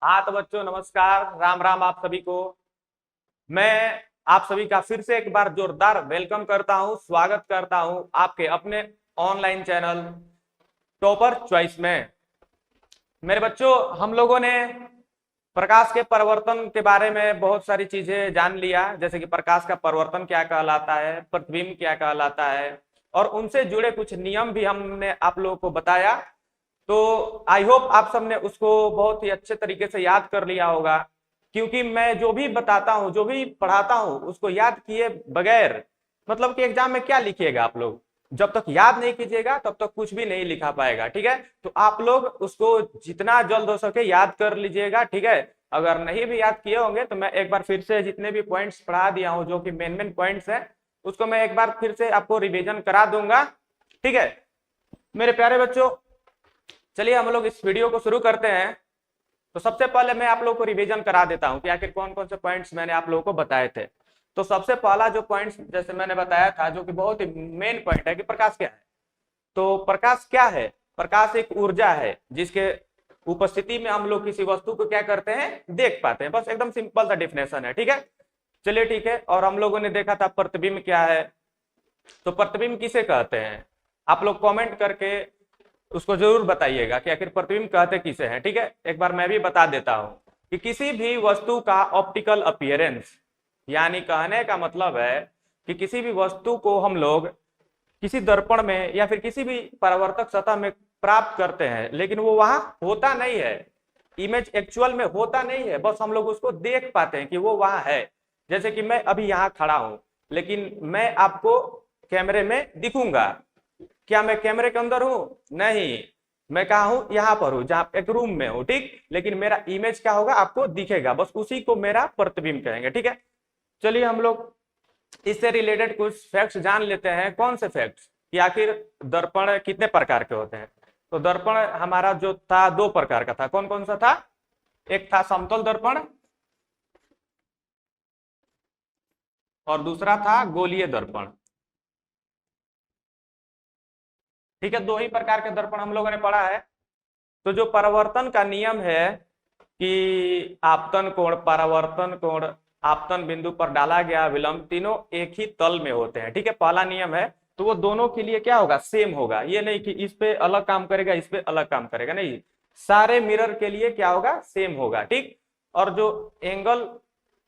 हाँ तो बच्चों नमस्कार, राम राम आप सभी को। मैं आप सभी का फिर से एक बार जोरदार वेलकम करता हूँ, स्वागत करता हूँ आपके अपने ऑनलाइन चैनल टॉपर चॉइस में। मेरे बच्चों, हम लोगों ने प्रकाश के परिवर्तन के बारे में बहुत सारी चीजें जान लिया, जैसे कि प्रकाश का परिवर्तन क्या कहलाता है, प्रतिबिंब क्या कहलाता है, और उनसे जुड़े कुछ नियम भी हमने आप लोगों को बताया। तो आई होप आप सबने उसको बहुत ही अच्छे तरीके से याद कर लिया होगा, क्योंकि मैं जो भी बताता हूँ, जो भी पढ़ाता हूँ, उसको याद किए बगैर मतलब कि एग्जाम में क्या लिखिएगा आप लोग, जब तक याद नहीं कीजिएगा तब तक कुछ भी नहीं लिखा पाएगा। ठीक है, तो आप लोग उसको जितना जल्द हो सके याद कर लीजिएगा। ठीक है, अगर नहीं भी याद किए होंगे तो मैं एक बार फिर से जितने भी पॉइंट्स पढ़ा दिया हूँ, जो कि मेन मेन पॉइंट्स है, उसको मैं एक बार फिर से आपको रिवीजन करा दूंगा। ठीक है मेरे प्यारे बच्चों, चलिए हम लोग इस वीडियो को शुरू करते हैं। तो सबसे पहले मैं आप लोगों को रिवीजन करा देता हूं कि आखिर कौन कौन से पॉइंट्स मैंने आप लोगों को बताए थे। तो सबसे पहला जो पॉइंट्स जैसे मैंने बताया था, जो कि बहुत ही मेन पॉइंट है कि प्रकाश क्या है। तो प्रकाश क्या है? प्रकाश एक ऊर्जा है जिसके उपस्थिति में हम लोग किसी वस्तु को क्या करते हैं, देख पाते हैं। बस एकदम सिंपल सा डिफिनेशन है। ठीक है, चलिए ठीक है। और हम लोगों ने देखा था प्रतिबिंब क्या है। तो प्रतिबिंब किसे कहते हैं, आप लोग कमेंट करके उसको जरूर बताइएगा कि आखिर प्रतिबिंब कहते किसे हैं। ठीक है, एक बार मैं भी बता देता हूं कि किसी भी वस्तु का ऑप्टिकल अपीयरेंस, यानी कहने का मतलब है कि किसी भी वस्तु को हम लोग किसी दर्पण में या फिर किसी भी परावर्तक सतह में प्राप्त करते हैं, लेकिन वो वहां होता नहीं है। इमेज एक्चुअल में होता नहीं है, बस हम लोग उसको देख पाते हैं कि वो वहां है। जैसे कि मैं अभी यहाँ खड़ा हूं, लेकिन मैं आपको कैमरे में दिखूंगा। क्या मैं कैमरे के अंदर हूं? नहीं, मैं कहा हूं, यहां पर हूं, जहां एक रूम में हूं। ठीक, लेकिन मेरा इमेज क्या होगा, आपको दिखेगा, बस उसी को मेरा प्रतिबिंब कहेंगे। ठीक है, चलिए हम लोग इससे रिलेटेड कुछ फैक्ट्स जान लेते हैं। कौन से फैक्ट्स कि आखिर दर्पण कितने प्रकार के होते हैं। तो दर्पण हमारा जो था दो प्रकार का था। कौन कौन सा था? एक था समतल दर्पण और दूसरा था गोलीय दर्पण। ठीक है, दो ही प्रकार के दर्पण हम लोगों ने पढ़ा है। तो जो परावर्तन का नियम है कि आपतन कोण, परावर्तन कोण, आपतन बिंदु पर डाला गया विलंब, तीनों एक ही तल में होते हैं। ठीक है, पहला नियम है। तो वो दोनों के लिए क्या होगा, सेम होगा। ये नहीं कि इस पे अलग काम करेगा, इस पे अलग काम करेगा, नहीं, सारे मिरर के लिए क्या होगा, सेम होगा। ठीक, और जो एंगल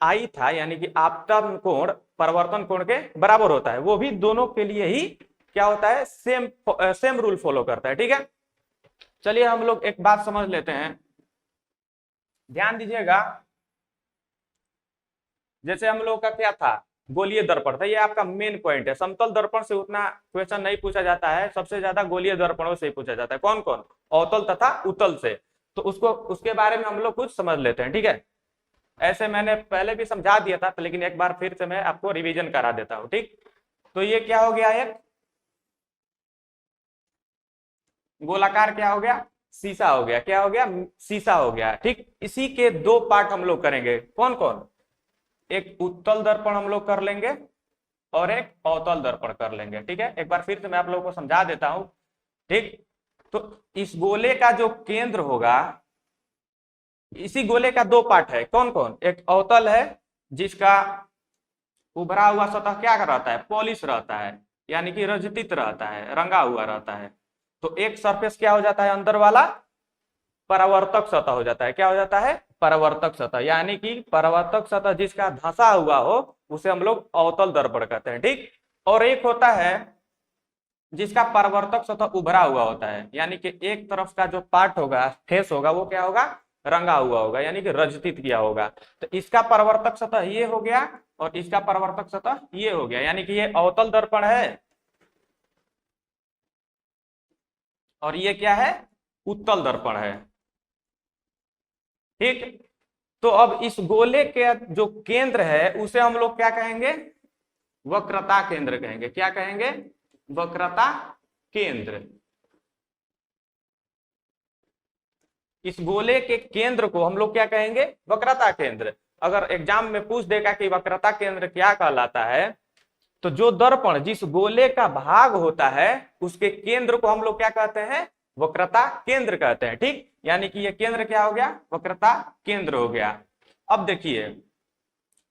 आई था, यानी कि आपतन कोण परावर्तन कोण के बराबर होता है, वो भी दोनों के लिए ही क्या होता है, सेम सेम रूल फॉलो करता है। ठीक है, चलिए हम लोग एक बात समझ लेते हैं, ध्यान दीजिएगा। जैसे हम लोग का क्या था, गोलीय दर्पण था, ये आपका मेन पॉइंट है। समतल दर्पण से उतना क्वेश्चन नहीं पूछा जाता है, सबसे ज्यादा गोलीय दर्पणों से ही पूछा जाता है। कौन कौन? अवतल तथा उत्तल से। तो उसको उसके बारे में हम लोग कुछ समझ लेते हैं। ठीक है, ऐसे मैंने पहले भी समझा दिया था, तो लेकिन एक बार फिर से मैं आपको रिवीजन करा देता हूँ। ठीक, तो ये क्या हो गया, एक गोलाकार क्या हो गया, शीशा हो गया। क्या हो गया, शीशा हो गया। ठीक, इसी के दो पार्ट हम लोग करेंगे। कौन कौन? एक उत्तल दर्पण हम लोग कर लेंगे और एक अवतल दर्पण कर लेंगे। ठीक है, एक बार फिर से मैं आप लोगों को समझा देता हूं। ठीक, तो इस गोले का जो केंद्र होगा, इसी गोले का दो पार्ट है। कौन कौन? एक अवतल है जिसका उभरा हुआ सतह क्या रहता है, पॉलिश रहता है, यानी कि रजतित रहता है, रंगा हुआ रहता है। तो एक सरफेस क्या हो जाता है, अंदर वाला परावर्तक सतह हो जाता है। क्या हो जाता है, परावर्तक सतह, यानी कि परावर्तक सतह जिसका धंसा हुआ हो उसे हम लोग अवतल दर्पण कहते हैं। ठीक, और एक होता है जिसका परावर्तक सतह उभरा हुआ होता है, यानी कि एक तरफ का जो पार्ट होगा, फेस होगा, वो क्या होगा, रंगा हुआ होगा, यानी कि रजतित किया होगा। तो इसका परावर्तक सतह ये हो गया और इसका परावर्तक सतह ये हो गया, यानी कि ये अवतल दर्पण है और ये क्या है, उत्तल दर्पण है। ठीक, तो अब इस गोले के जो केंद्र है उसे हम लोग क्या कहेंगे, वक्रता केंद्र कहेंगे। क्या कहेंगे, वक्रता केंद्र। इस गोले के केंद्र को हम लोग क्या कहेंगे, वक्रता केंद्र। अगर एग्जाम में पूछ देगा कि वक्रता केंद्र क्या कहलाता है, तो जो दर्पण जिस गोले का भाग होता है उसके केंद्र को हम लोग क्या कहते हैं, वक्रता केंद्र कहते हैं। ठीक, यानी कि ये केंद्र क्या हो गया, वक्रता केंद्र हो गया। अब देखिए,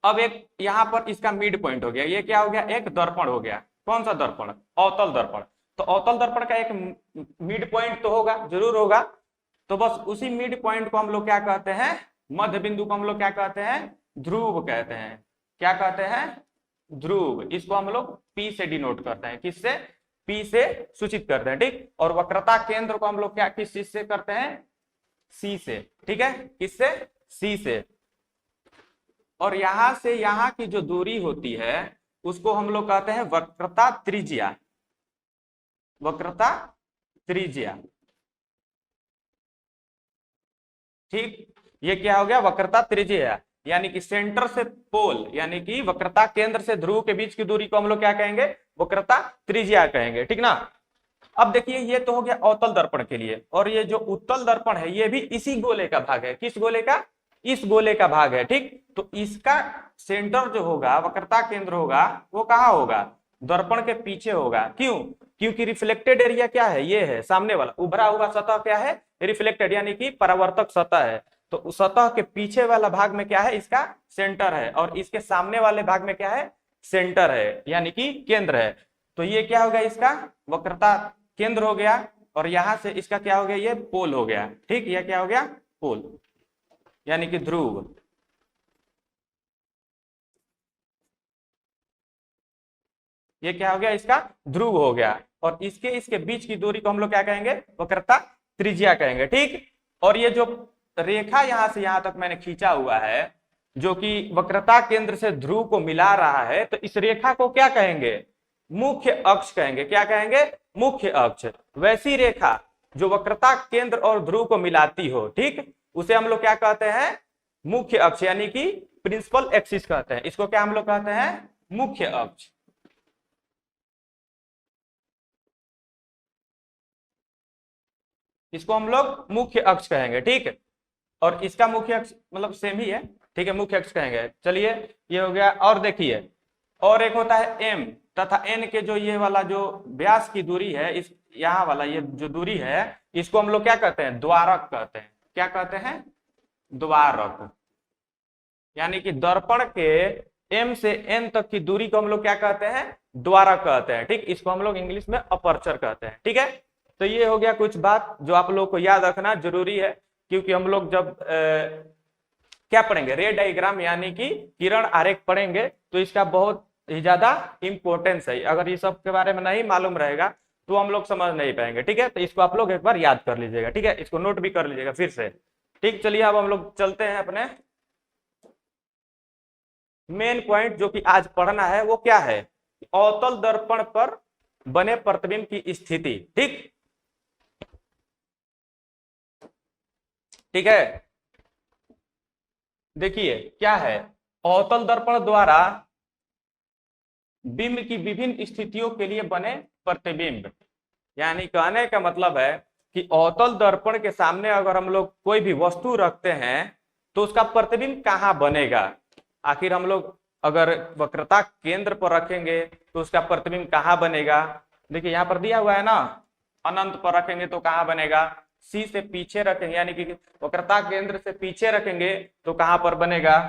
अब एक यहाँ पर इसका मिड पॉइंट हो गया, ये क्या हो गया, एक दर्पण हो गया। कौन सा दर्पण, अवतल दर्पण। तो अवतल दर्पण का एक मिड पॉइंट तो होगा, जरूर होगा। तो बस उसी मिड पॉइंट को हम लोग क्या कहते हैं, मध्य बिंदु को हम लोग क्या कहते हैं, ध्रुव कहते हैं। क्या कहते हैं, ध्रुव। इसको हम लोग P से डिनोट करते हैं, किससे, P से सूचित करते हैं, ठीक। और वक्रता केंद्र को हम लोग क्या, किस चीज से करते हैं, C से, ठीक है, किससे, C से। और यहां से यहां की जो दूरी होती है उसको हम लोग कहते हैं वक्रता त्रिज्या, वक्रता त्रिज्या, ठीक। ये क्या हो गया, वक्रता त्रिज्या, यानी कि सेंटर से पोल, यानी कि वक्रता केंद्र से ध्रुव के बीच की दूरी को हम लोग क्या कहेंगे, वक्रता त्रिज्या कहेंगे, ठीक ना। अब देखिए, ये तो हो गया अवतल दर्पण के लिए। और ये जो उत्तल दर्पण है ये भी इसी गोले का भाग है। किस गोले का, इस गोले का भाग है, ठीक। तो इसका सेंटर जो होगा, वक्रता केंद्र होगा, वो कहाँ होगा, दर्पण के पीछे होगा। क्यों, क्योंकि रिफ्लेक्टेड एरिया क्या है, ये है सामने वाला उभरा हुआ सतह क्या है, रिफ्लेक्टेड, यानी कि परावर्तक सतह है। तो सतह के पीछे वाला भाग में क्या है, इसका सेंटर है, और इसके सामने वाले भाग में क्या है, सेंटर है, यानी कि केंद्र है। तो ये क्या हो गया, इसका वक्रता केंद्र हो गया, और यहां से इसका क्या हो गया, ये पोल हो गया, ठीक। यह क्या हो गया, पोल, यानी कि ध्रुव। ये क्या हो गया, इसका ध्रुव हो गया। और इसके इसके बीच की दूरी को हम लोग क्या कहेंगे, वक्रता त्रिज्या कहेंगे, ठीक। और ये जो रेखा यहां से यहां तक मैंने खींचा हुआ है, जो कि वक्रता केंद्र से ध्रुव को मिला रहा है, तो इस रेखा को क्या कहेंगे, मुख्य अक्ष कहेंगे। क्या कहेंगे, मुख्य अक्ष। वैसी रेखा जो वक्रता केंद्र और ध्रुव को मिलाती हो, ठीक, उसे हम लोग क्या कहते हैं, मुख्य अक्ष, यानी कि प्रिंसिपल एक्सिस कहते हैं। इसको क्या हम लोग कहते हैं, मुख्य अक्ष। इसको हम लोग मुख्य अक्ष कहेंगे, ठीक। और इसका मुख्य अक्ष मतलब सेम ही है, ठीक है, मुख्य अक्ष कहेंगे। चलिए, ये हो गया। और देखिए, और एक होता है एम तथा एन के जो ये वाला जो व्यास की दूरी है, इस यहाँ वाला ये जो दूरी है, इसको हम लोग क्या कहते हैं, द्वारक कहते हैं। क्या कहते हैं, द्वारक। यानी कि दर्पण के एम से एन तक की दूरी को हम लोग क्या कहते हैं, द्वारक कहते हैं, ठीक। इसको हम लोग इंग्लिश में अपर्चर कहते हैं, ठीक है। तो ये हो गया कुछ बात जो आप लोग को याद रखना जरूरी है, क्योंकि हम लोग जब क्या पढ़ेंगे, रे डायग्राम यानी कि किरण आरेख पढ़ेंगे, तो इसका बहुत ही ज्यादा इंपॉर्टेंस है। अगर ये सब के बारे में नहीं मालूम रहेगा तो हम लोग समझ नहीं पाएंगे, ठीक है। तो इसको आप लोग एक बार याद कर लीजिएगा, ठीक है, इसको नोट भी कर लीजिएगा फिर से, ठीक। चलिए, अब हम लोग चलते हैं अपने मेन पॉइंट, जो कि आज पढ़ना है वो क्या है, अवतल दर्पण पर बने प्रतिबिंब की स्थिति, ठीक, ठीक है। देखिए क्या है, अवतल दर्पण द्वारा बिंब की विभिन्न स्थितियों के लिए बने प्रतिबिंब। यानी कहने का मतलब है कि अवतल दर्पण के सामने अगर हम लोग कोई भी वस्तु रखते हैं तो उसका प्रतिबिंब कहाँ बनेगा। आखिर हम लोग अगर वक्रता केंद्र पर रखेंगे तो उसका प्रतिबिंब कहाँ बनेगा। देखिए यहाँ पर दिया हुआ है ना, अनंत पर रखेंगे तो कहाँ बनेगा, सी से पीछे रखेंगे, यानी कि वक्रता केंद्र से पीछे रखेंगे तो कहाँ पर बनेगा,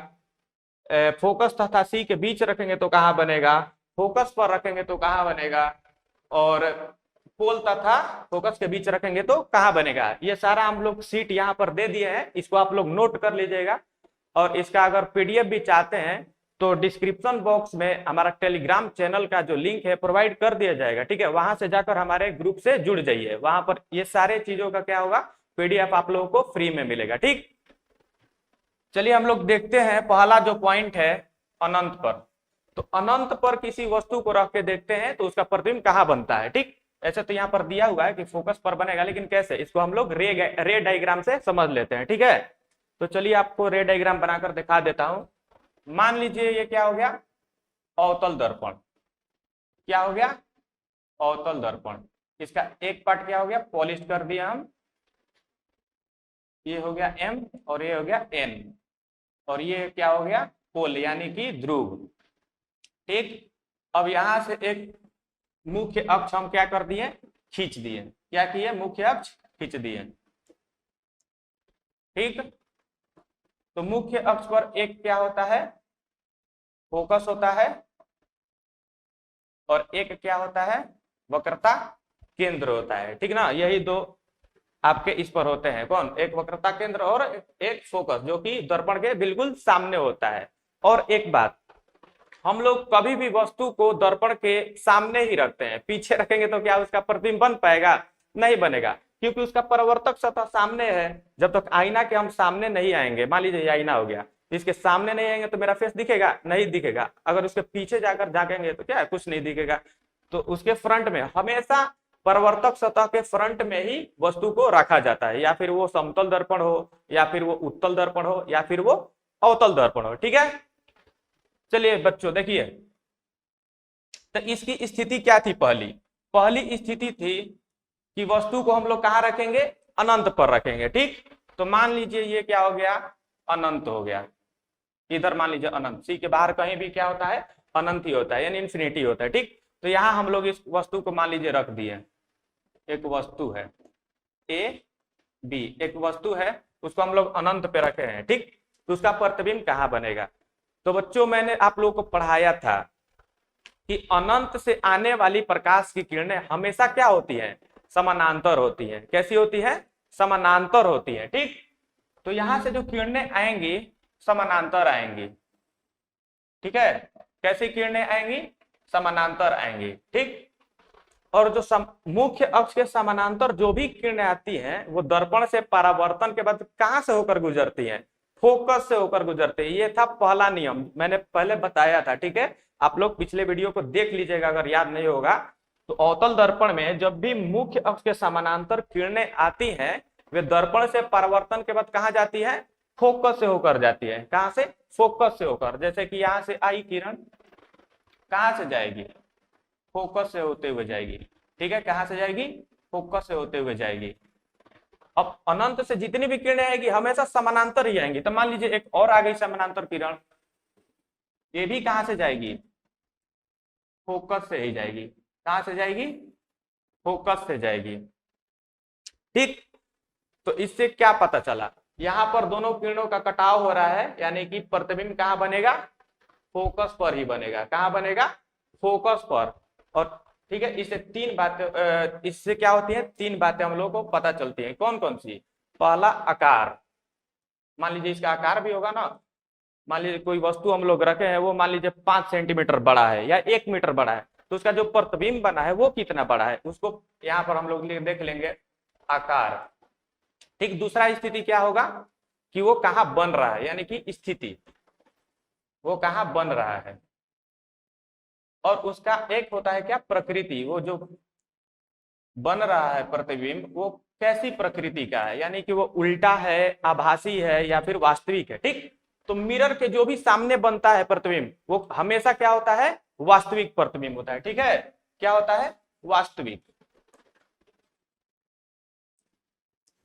फोकस तथा सी के बीच रखेंगे तो कहाँ बनेगा, फोकस पर रखेंगे तो कहाँ बनेगा, और पोल तथा फोकस के बीच रखेंगे तो कहाँ बनेगा। ये सारा हम लोग सीट यहाँ पर दे दिए हैं, इसको आप लोग नोट कर लीजिएगा। और इसका अगर पीडीएफ भी चाहते हैं तो डिस्क्रिप्शन बॉक्स में हमारा टेलीग्राम चैनल का जो लिंक है प्रोवाइड कर दिया जाएगा, ठीक है। वहां से जाकर हमारे ग्रुप से जुड़ जाइए, वहां पर ये सारे चीजों का क्या होगा, पीडीएफ आप लोगों को फ्री में मिलेगा, ठीक। चलिए हम लोग देखते हैं, पहला जो पॉइंट है अनंत पर। तो अनंत पर किसी वस्तु को रख के देखते हैं तो उसका प्रतिबिंब कहाँ बनता है, ठीक। ऐसे तो यहाँ पर दिया हुआ है कि फोकस पर बनेगा, लेकिन कैसे, इसको हम लोग रे डायग्राम से समझ लेते हैं, ठीक है। तो चलिए आपको रे डायग्राम बनाकर दिखा देता हूं। मान लीजिए ये क्या हो गया, अवतल दर्पण। क्या हो गया, अवतल दर्पण। इसका एक पार्ट क्या हो गया, पॉलिश कर दिया हम, ये हो गया एम और ये हो गया एन, और ये क्या हो गया, पोल यानी कि ध्रुव, ठीक। अब यहां से एक मुख्य अक्ष हम क्या कर दिए, खींच दिए। क्या किए, मुख्य अक्ष खींच दिए। ठीक, तो मुख्य अक्ष पर एक क्या होता है, फोकस होता है, और एक क्या होता है, वक्रता केंद्र होता है। ठीक ना, यही दो आपके इस पर होते हैं, कौन, एक वक्रता केंद्र और एक फोकस, जो कि दर्पण के बिल्कुल सामने होता है। और एक बात, हम लोग कभी भी वस्तु को दर्पण के सामने ही रखते हैं, पीछे रखेंगे तो क्या उसका प्रतिबिंब बन पाएगा, नहीं बनेगा, क्योंकि उसका परावर्तक सतह सामने है। जब तक आईना के हम सामने नहीं आएंगे, मान लीजिए आईना हो गया, इसके सामने नहीं आएंगे तो मेरा फेस दिखेगा, नहीं दिखेगा। अगर उसके पीछे जाकर झांकेंगे तो क्या है, कुछ नहीं दिखेगा। तो उसके फ्रंट में हमेशा, परावर्तक सतह के फ्रंट में ही वस्तु को रखा जाता है, या फिर वो समतल दर्पण हो, या फिर वो उत्तल दर्पण हो, या फिर वो अवतल दर्पण हो। ठीक है, चलिए बच्चों देखिए, तो इसकी स्थिति क्या थी, पहली पहली स्थिति थी कि वस्तु को हम लोग कहां रखेंगे, अनंत पर रखेंगे। ठीक, तो मान लीजिए ये क्या हो गया, अनंत हो गया, इधर मान लीजिए अनंत, सी के बाहर कहीं भी क्या होता है, अनंत ही होता है, यानी इन्फिनिटी होता है। ठीक, तो यहां हम लोग इस वस्तु को मान लीजिए रख दिए, एक वस्तु है ए बी, एक वस्तु है, उसको हम लोग अनंत पे रखे हैं। ठीक, तो उसका प्रतिबिंब कहां बनेगा। तो बच्चों मैंने आप लोगों को पढ़ाया था कि अनंत से आने वाली प्रकाश की किरणें हमेशा क्या होती हैं, समानांतर होती हैं। कैसी होती है, समानांतर होती है। ठीक, तो यहां से जो किरणें आएंगी समानांतर आएंगी। ठीक है, कैसी किरणें आएंगी, समानांतर आएंगी। ठीक, और जो मुख्य अक्ष के समानांतर जो भी किरणें आती हैं वो दर्पण से परावर्तन के बाद कहां से होकर गुजरती हैं, फोकस से होकर गुजरते हैं। ये था पहला नियम, मैंने पहले बताया था। ठीक है, आप लोग पिछले वीडियो को देख लीजिएगा अगर याद नहीं होगा। तो अवतल दर्पण में जब भी मुख्य अक्ष के समानांतर किरणें आती हैं, वे दर्पण से परावर्तन के बाद कहां जाती है, फोकस से होकर जाती है। कहां से, फोकस से होकर। जैसे कि यहां से आई किरण कहां से जाएगी, फोकस से होते हुए जाएगी। ठीक है, कहां से जाएगी, फोकस से होते हुए जाएगी। अब अनंत से जितनी भी किरणें आएगी हमेशा समानांतर ही आएंगी। तो मान लीजिए एक और आ गई समानांतर किरण, ये भी कहां से जाएगी, फोकस से ही जाएगी। कहां से जाएगी, फोकस से जाएगी। ठीक, तो इससे क्या पता चला, यहां पर दोनों किरणों का कटाव हो रहा है, यानी कि प्रतिबिंब कहां बनेगा, फोकस पर ही बनेगा। कहां बनेगा, फोकस पर। और ठीक है, इससे तीन बातें, इससे क्या होती है, तीन बातें हम लोगों को पता चलती हैं। कौन कौन सी, पहला आकार, मान लीजिए इसका आकार भी होगा ना, मान लीजिए कोई वस्तु हम लोग रखे हैं, वो मान लीजिए 5 सेंटीमीटर बड़ा है या 1 मीटर बड़ा है, तो उसका जो प्रतिबिंब बना है वो कितना बड़ा है, उसको यहाँ पर हम लोग देख लेंगे, आकार। ठीक, दूसरा स्थिति क्या होगा कि वो कहाँ बन रहा है, यानी कि स्थिति, वो कहाँ बन रहा है। और उसका एक होता है क्या, प्रकृति, वो जो बन रहा है प्रतिबिंब वो कैसी प्रकृति का है, यानी कि वो उल्टा है, आभासी है, या फिर वास्तविक है। ठीक, तो मिरर के जो भी सामने बनता है प्रतिबिंब वो हमेशा क्या होता है, वास्तविक प्रतिबिंब होता है। ठीक है, क्या होता है, वास्तविक।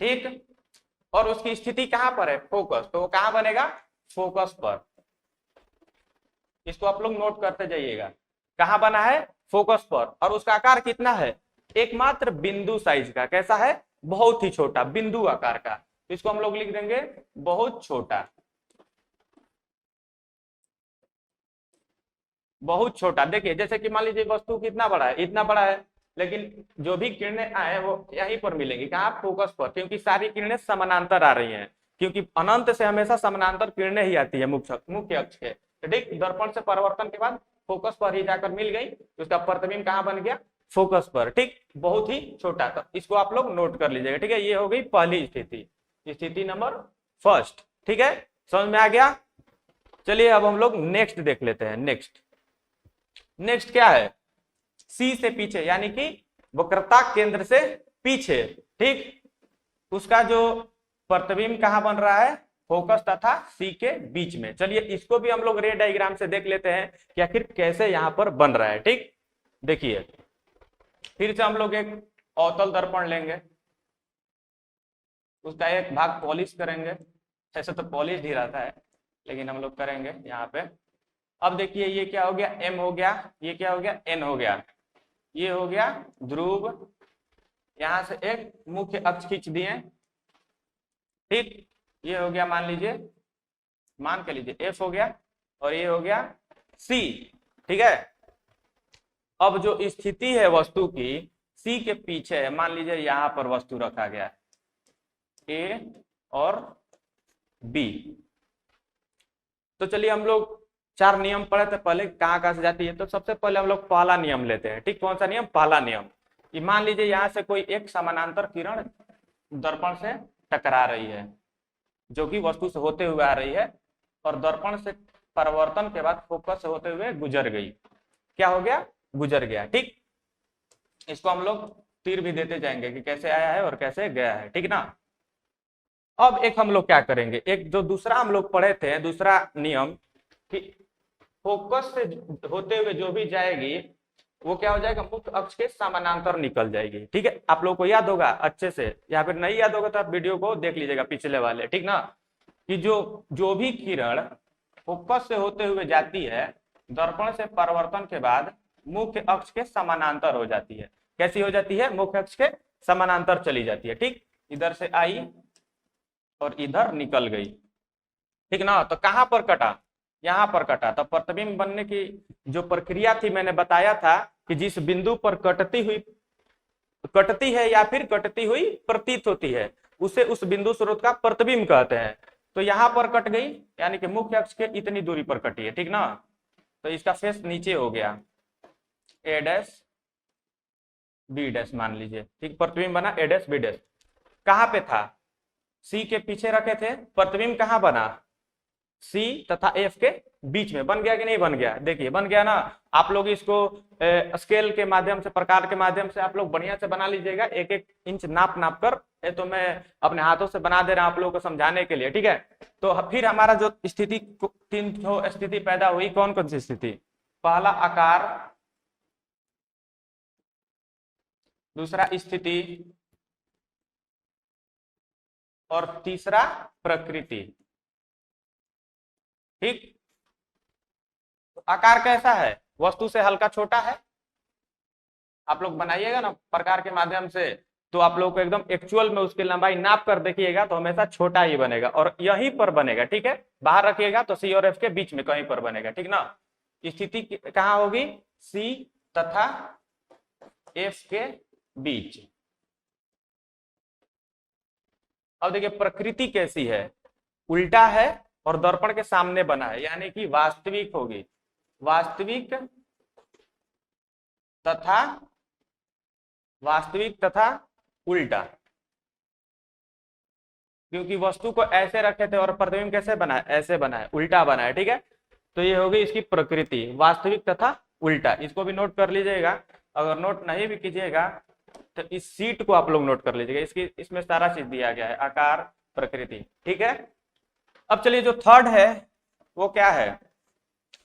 ठीक, और उसकी स्थिति कहां पर है, फोकस, तो वो कहां बनेगा, फोकस पर। इसको आप लोग नोट करते जाइएगा, कहां बना है, फोकस पर। और उसका आकार कितना है, एकमात्र बिंदु साइज का। कैसा है, बहुत ही छोटा, बिंदु आकार का। इसको हम लोग लिख देंगे बहुत छोटा, बहुत छोटा। देखिए जैसे कि मान लीजिए वस्तु कितना बड़ा है, इतना बड़ा है, लेकिन जो भी किरणें आए वो यहीं पर मिलेंगी, कहाँ, फोकस पर, क्योंकि सारी किरणें समानांतर आ रही हैं, क्योंकि अनंत से हमेशा समानांतर किरणें ही आती है मुख्य अक्ष के। ठीक, दर्पण से परावर्तन के बाद फोकस पर ही जाकर मिल गई, तो उसका प्रतिबिंब कहाँ बन गया, फोकस पर। ठीक, बहुत ही छोटा, तो इसको आप लोग नोट कर लीजिएगा। ठीक है, ये हो गई पहली स्थिति, स्थिति नंबर फर्स्ट। ठीक है, समझ में आ गया। चलिए अब हम लोग नेक्स्ट देख लेते हैं। नेक्स्ट क्या है, सी से पीछे, यानी कि वक्रता केंद्र से पीछे। ठीक, उसका जो प्रतिबिंब कहां बन रहा है, फोकस तथा सी के बीच में। चलिए इसको भी हम लोग रे डायग्राम से देख लेते हैं कि आखिर कैसे यहां पर बन रहा है। ठीक, देखिए फिर से हम लोग एक अवतल दर्पण लेंगे, उसका एक भाग पॉलिश करेंगे। ऐसे तो पॉलिश ही रहता है, लेकिन हम लोग करेंगे यहाँ पे। अब देखिए ये क्या हो गया, एम हो गया, ये क्या हो गया, एन हो गया, ये हो गया ध्रुव। यहां से एक मुख्य अक्ष खींच दिए। ठीक, ये हो गया, मान लीजिए, मान के लीजिए एफ हो गया, और ये हो गया सी। ठीक है, अब जो स्थिति है वस्तु की सी के पीछे है, मान लीजिए यहां पर वस्तु रखा गया है ए और बी। तो चलिए हम लोग 4 नियम पढ़े थे पहले, कहाँ कहाँ से जाती है। तो सबसे पहले हम लोग पहला नियम लेते हैं। ठीक, कौन सा नियम? पहला नियम। कि मान लीजिए यहाँ से कोई एक समानांतर किरण दर्पण से टकरा रही है, जो कि वस्तु से होते हुए आ रही है, और दर्पण से परावर्तन के बाद फोकस से होते हुए गुजर गई। क्या हो गया? गुजर गया। ठीक, इसको हम लोग तीर भी देते जाएंगे कि कैसे आया है और कैसे गया है। ठीक ना। अब एक हम लोग क्या करेंगे, एक जो दूसरा हम लोग पढ़े थे, दूसरा नियम, कि फोकस से होते हुए जो भी जाएगी वो क्या हो जाएगा? मुख्य अक्ष के समानांतर निकल जाएगी। ठीक है, आप लोगों को याद होगा अच्छे से, या फिर नहीं याद होगा तो आप वीडियो को देख लीजिएगा पिछले वाले। ठीक ना, कि जो भी किरण फोकस से होते हुए जाती है, दर्पण से परावर्तन के बाद मुख्य अक्ष के समानांतर हो जाती है। कैसी हो जाती है? मुख्य अक्ष के समानांतर चली जाती है। ठीक, इधर से आई और इधर निकल गई। ठीक ना। तो कहां पर कटा? यहां पर कटा। तो प्रतिबिंब बनने की जो प्रक्रिया थी मैंने बताया था कि जिस बिंदु पर कटती है या फिर कटती हुई प्रतीत होती है, उसे उस बिंदु स्रोत का प्रतिबिंब कहते हैं। तो यहां पर कट गई, यानी कि मुख्य अक्ष के इतनी दूरी पर कटी है। ठीक ना। तो इसका फेस नीचे हो गया, ए डैश बी डैश मान लीजिए। ठीक, प्रतिबिंब बना ए डैश बी डैश। कहां पे था? सी के पीछे रखे थे। प्रतिबिंब कहां बना? सी तथा एफ के बीच में। बन गया कि नहीं बन गया? देखिए बन गया ना। आप लोग इसको स्केल के माध्यम से, प्रकार के माध्यम से आप लोग बढ़िया से बना लीजिएगा, एक एक इंच नाप नाप कर। तो मैं अपने हाथों से बना दे रहा हूं आप लोगों को समझाने के लिए। ठीक है, तो फिर हमारा जो स्थिति, 3 स्थिति पैदा हुई। कौन कौन सी स्थिति? पहला आकार, दूसरा स्थिति, और तीसरा प्रकृति। ठीक, तो आकार कैसा है? वस्तु से हल्का छोटा है। आप लोग बनाइएगा ना प्रकार के माध्यम से, तो आप लोग को एकदम एक्चुअल में उसकी लंबाई नाप कर देखिएगा तो हमेशा छोटा ही बनेगा, और यहीं पर बनेगा। ठीक है, बाहर रखिएगा तो सी और एफ के बीच में कहीं पर बनेगा। ठीक ना। स्थिति कहां होगी? सी तथा एफ के बीच। अब देखिए प्रकृति कैसी है, उल्टा है और दर्पण के सामने बना है, यानी कि वास्तविक होगी। वास्तविक तथा उल्टा, क्योंकि वस्तु को ऐसे रखे थे और प्रतिबिंब कैसे बना है? ऐसे बना है, उल्टा बना है। ठीक है, तो ये होगी इसकी प्रकृति, वास्तविक तथा उल्टा। इसको भी नोट कर लीजिएगा। अगर नोट नहीं भी कीजिएगा तो इस सीट को आप लोग नोट कर लीजिएगा, इसमें सारा चीज दिया गया है, आकार, प्रकृति। ठीक है, अब चलिए जो थर्ड है वो क्या है,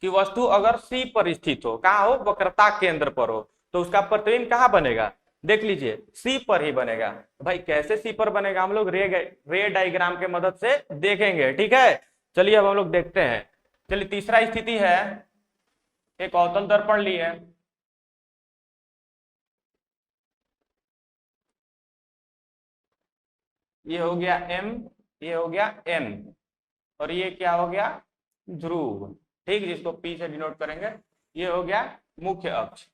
कि वस्तु अगर सी पर स्थित हो, कहाँ हो? वक्रता केंद्र पर हो, तो उसका प्रतिबिंब कहाँ बनेगा? देख लीजिए सी पर ही बनेगा। भाई कैसे सी पर बनेगा? हम लोग रे डायग्राम के मदद से देखेंगे। ठीक है, चलिए अब हम लोग देखते हैं। चलिए तीसरा स्थिति है, एक अवतल दर्पण लिए, ये हो गया एम, ये हो गया एन, और ये क्या हो गया? ध्रुव। ठीक, जिसको पी से डिनोट करेंगे। ये हो गया मुख्य अक्ष,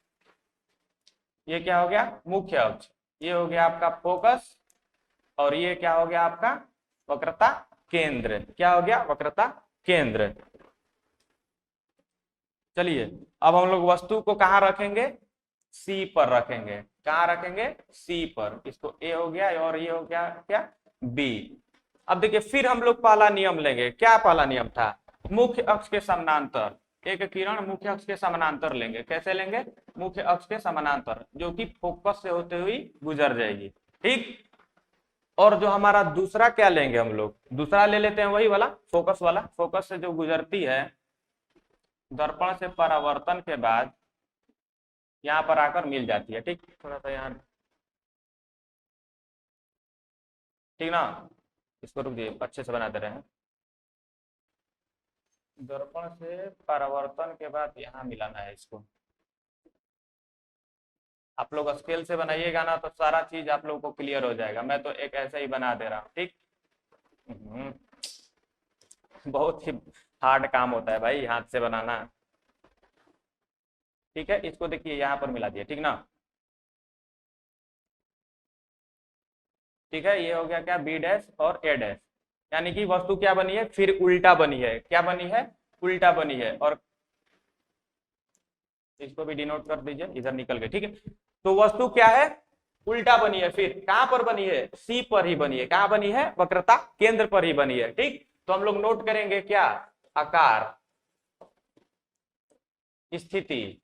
ये क्या हो गया? मुख्य अक्ष। ये हो गया आपका फोकस, और ये क्या हो गया आपका? वक्रता केंद्र। क्या हो गया? वक्रता केंद्र। चलिए अब हम लोग वस्तु को कहाँ रखेंगे? सी पर रखेंगे। कहाँ रखेंगे? सी पर। इसको ए हो गया, और ये हो गया क्या? बी। अब देखिए फिर हम लोग पहला नियम लेंगे। क्या पहला नियम था? मुख्य अक्ष के समानांतर। एक किरण मुख्य अक्ष के समानांतर लेंगे। कैसे लेंगे? मुख्य अक्ष के समानांतर, जो कि फोकस से होते हुए गुजर जाएगी। ठीक, और जो हमारा दूसरा क्या लेंगे हम लोग? दूसरा ले लेते हैं वही वाला, फोकस वाला। फोकस से जो गुजरती है, दर्पण से परावर्तन के बाद यहाँ पर आकर मिल जाती है। ठीक, थोड़ा सा यहाँ, ठीक ना। इसको रुक दिए, अच्छे से बना दे रहे हैं। दर्पण से परावर्तन के बाद यहाँ मिलाना है इसको। आप लोग स्केल से बनाइएगा ना तो सारा चीज आप लोग को क्लियर हो जाएगा। मैं तो एक ऐसे ही बना दे रहा हूँ। ठीक, बहुत ही हार्ड काम होता है भाई हाथ से बनाना। ठीक है, इसको देखिए यहाँ पर मिला दिया, ठीक ना। ठीक है, ये हो गया क्या, बी डैश और ए डैश, यानी कि वस्तु क्या बनी है, फिर उल्टा बनी है। क्या बनी है, उल्टा बनी है। और इसको भी डिनोट कर दीजिए, इधर निकल गए। ठीक है, तो वस्तु क्या है, उल्टा बनी है। फिर कहां पर बनी है, सी पर ही बनी है। कहां बनी है, वक्रता केंद्र पर ही बनी है। ठीक, तो हम लोग नोट करेंगे क्या, आकार, स्थिति,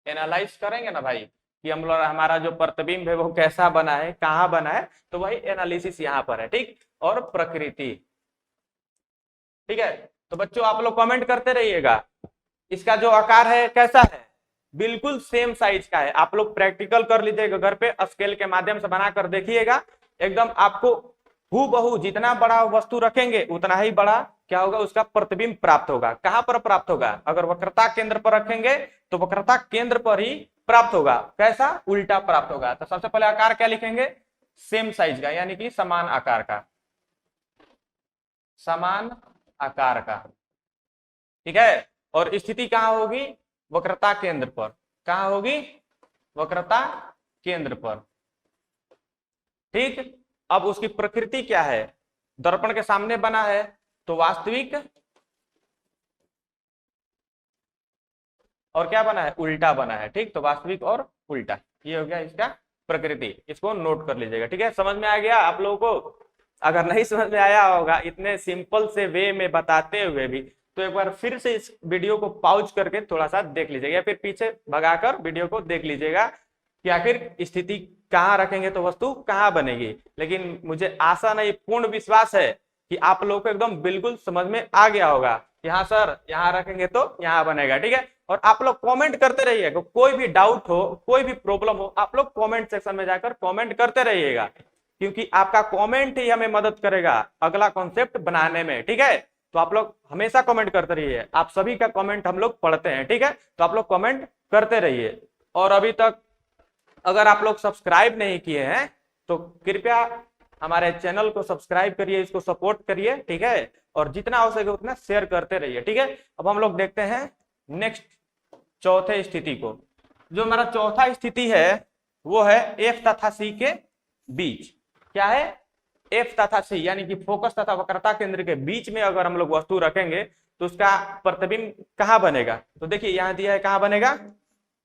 एनालाइज करेंगे ना भाई कि हम लोग हमारा जो प्रतिबिंब है वो कैसा बना है, कहां बना है, तो वही एनालिसिस यहाँ पर है। ठीक, और प्रकृति। ठीक है, तो बच्चों आप लोग कमेंट करते रहिएगा, इसका जो आकार है कैसा है, बिल्कुल सेम साइज का है। आप लोग प्रैक्टिकल कर लीजिएगा घर पे, स्केल के माध्यम से बनाकर देखिएगा, एकदम आपको हूबहू जितना बड़ा वस्तु रखेंगे उतना ही बड़ा क्या होगा, उसका प्रतिबिंब प्राप्त होगा। कहां पर प्राप्त होगा, अगर वक्रता केंद्र पर रखेंगे तो वक्रता केंद्र पर ही प्राप्त होगा। कैसा, उल्टा प्राप्त होगा। तो सबसे पहले आकार क्या लिखेंगे, सेम साइज का, यानी कि समान आकार का, समान आकार का। ठीक है, और स्थिति कहां होगी, वक्रता केंद्र पर। कहां होगी, वक्रता केंद्र पर। ठीक, अब उसकी प्रकृति क्या है, दर्पण के सामने बना है तो वास्तविक, और क्या बना है, उल्टा बना है। ठीक, तो वास्तविक और उल्टा, ये हो गया इसका प्रकृति। इसको नोट कर लीजिएगा। ठीक है, समझ में आ गया आप लोगों को। अगर नहीं समझ में आया होगा इतने सिंपल से वे में बताते हुए भी, तो एक बार फिर से इस वीडियो को पॉज करके थोड़ा सा देख लीजिएगा, या फिर पीछे भगाकर वीडियो को देख लीजिएगा कि आखिर स्थिति कहाँ रखेंगे तो वस्तु कहाँ बनेगी। लेकिन मुझे आशा नहीं, पूर्ण विश्वास है कि आप लोगों को एकदम बिल्कुल समझ में आ गया होगा कि हाँ सर यहाँ रखेंगे तो यहाँ बनेगा। ठीक है, और आप लोग कमेंट करते रहिएगा, कोई भी डाउट हो, कोई भी प्रॉब्लम हो, आप लोग कमेंट सेक्शन में जाकर कमेंट करते रहिएगा, क्योंकि आपका कमेंट ही हमें मदद करेगा अगला कॉन्सेप्ट बनाने में। ठीक है, तो आप लोग हमेशा कमेंट करते रहिए, आप सभी का कमेंट हम लोग पढ़ते हैं। ठीक है, तो आप लोग कमेंट करते रहिए। और अभी तक अगर आप लोग सब्सक्राइब नहीं किए हैं तो कृपया हमारे चैनल को सब्सक्राइब करिए, इसको सपोर्ट करिए। ठीक है, और जितना हो सके उतना शेयर करते रहिए। ठीक है, अब हम लोग देखते हैं नेक्स्ट चौथे स्थिति को। जो हमारा चौथा स्थिति है वो है एफ तथा सी के बीच। क्या है, एफ तथा सी, यानी कि फोकस तथा वक्रता केंद्र के बीच में अगर हम लोग वस्तु रखेंगे तो उसका प्रतिबिंब कहां बनेगा। तो देखिए यहां दिया है कहां बनेगा,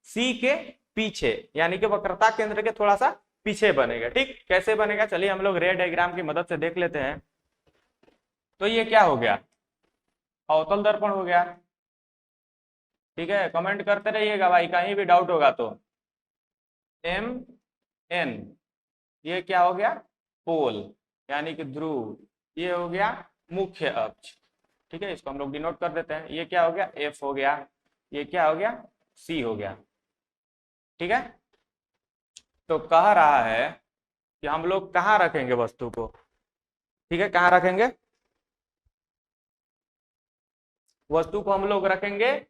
सी के पीछे, यानी कि वक्रता केंद्र के थोड़ा सा पीछे बनेगा। ठीक, कैसे बनेगा, चलिए हम लोग रे डायग्राम की मदद से देख लेते हैं। तो ये क्या हो गया, अवतल दर्पण हो गया। ठीक है, कमेंट करते रहिएगा भाई, कहीं भी डाउट होगा तो। एम एन, ये क्या हो गया, पोल, यानी कि ध्रुव। ये हो गया मुख्य अक्ष। ठीक है, इसको हम लोग डिनोट कर देते हैं। ये क्या हो गया, एफ हो गया। ये क्या हो गया, सी हो गया। ठीक है, तो कह रहा है कि हम लोग कहाँ रखेंगे वस्तु को। ठीक है, कहाँ रखेंगे वस्तु को, हम लोग रखेंगे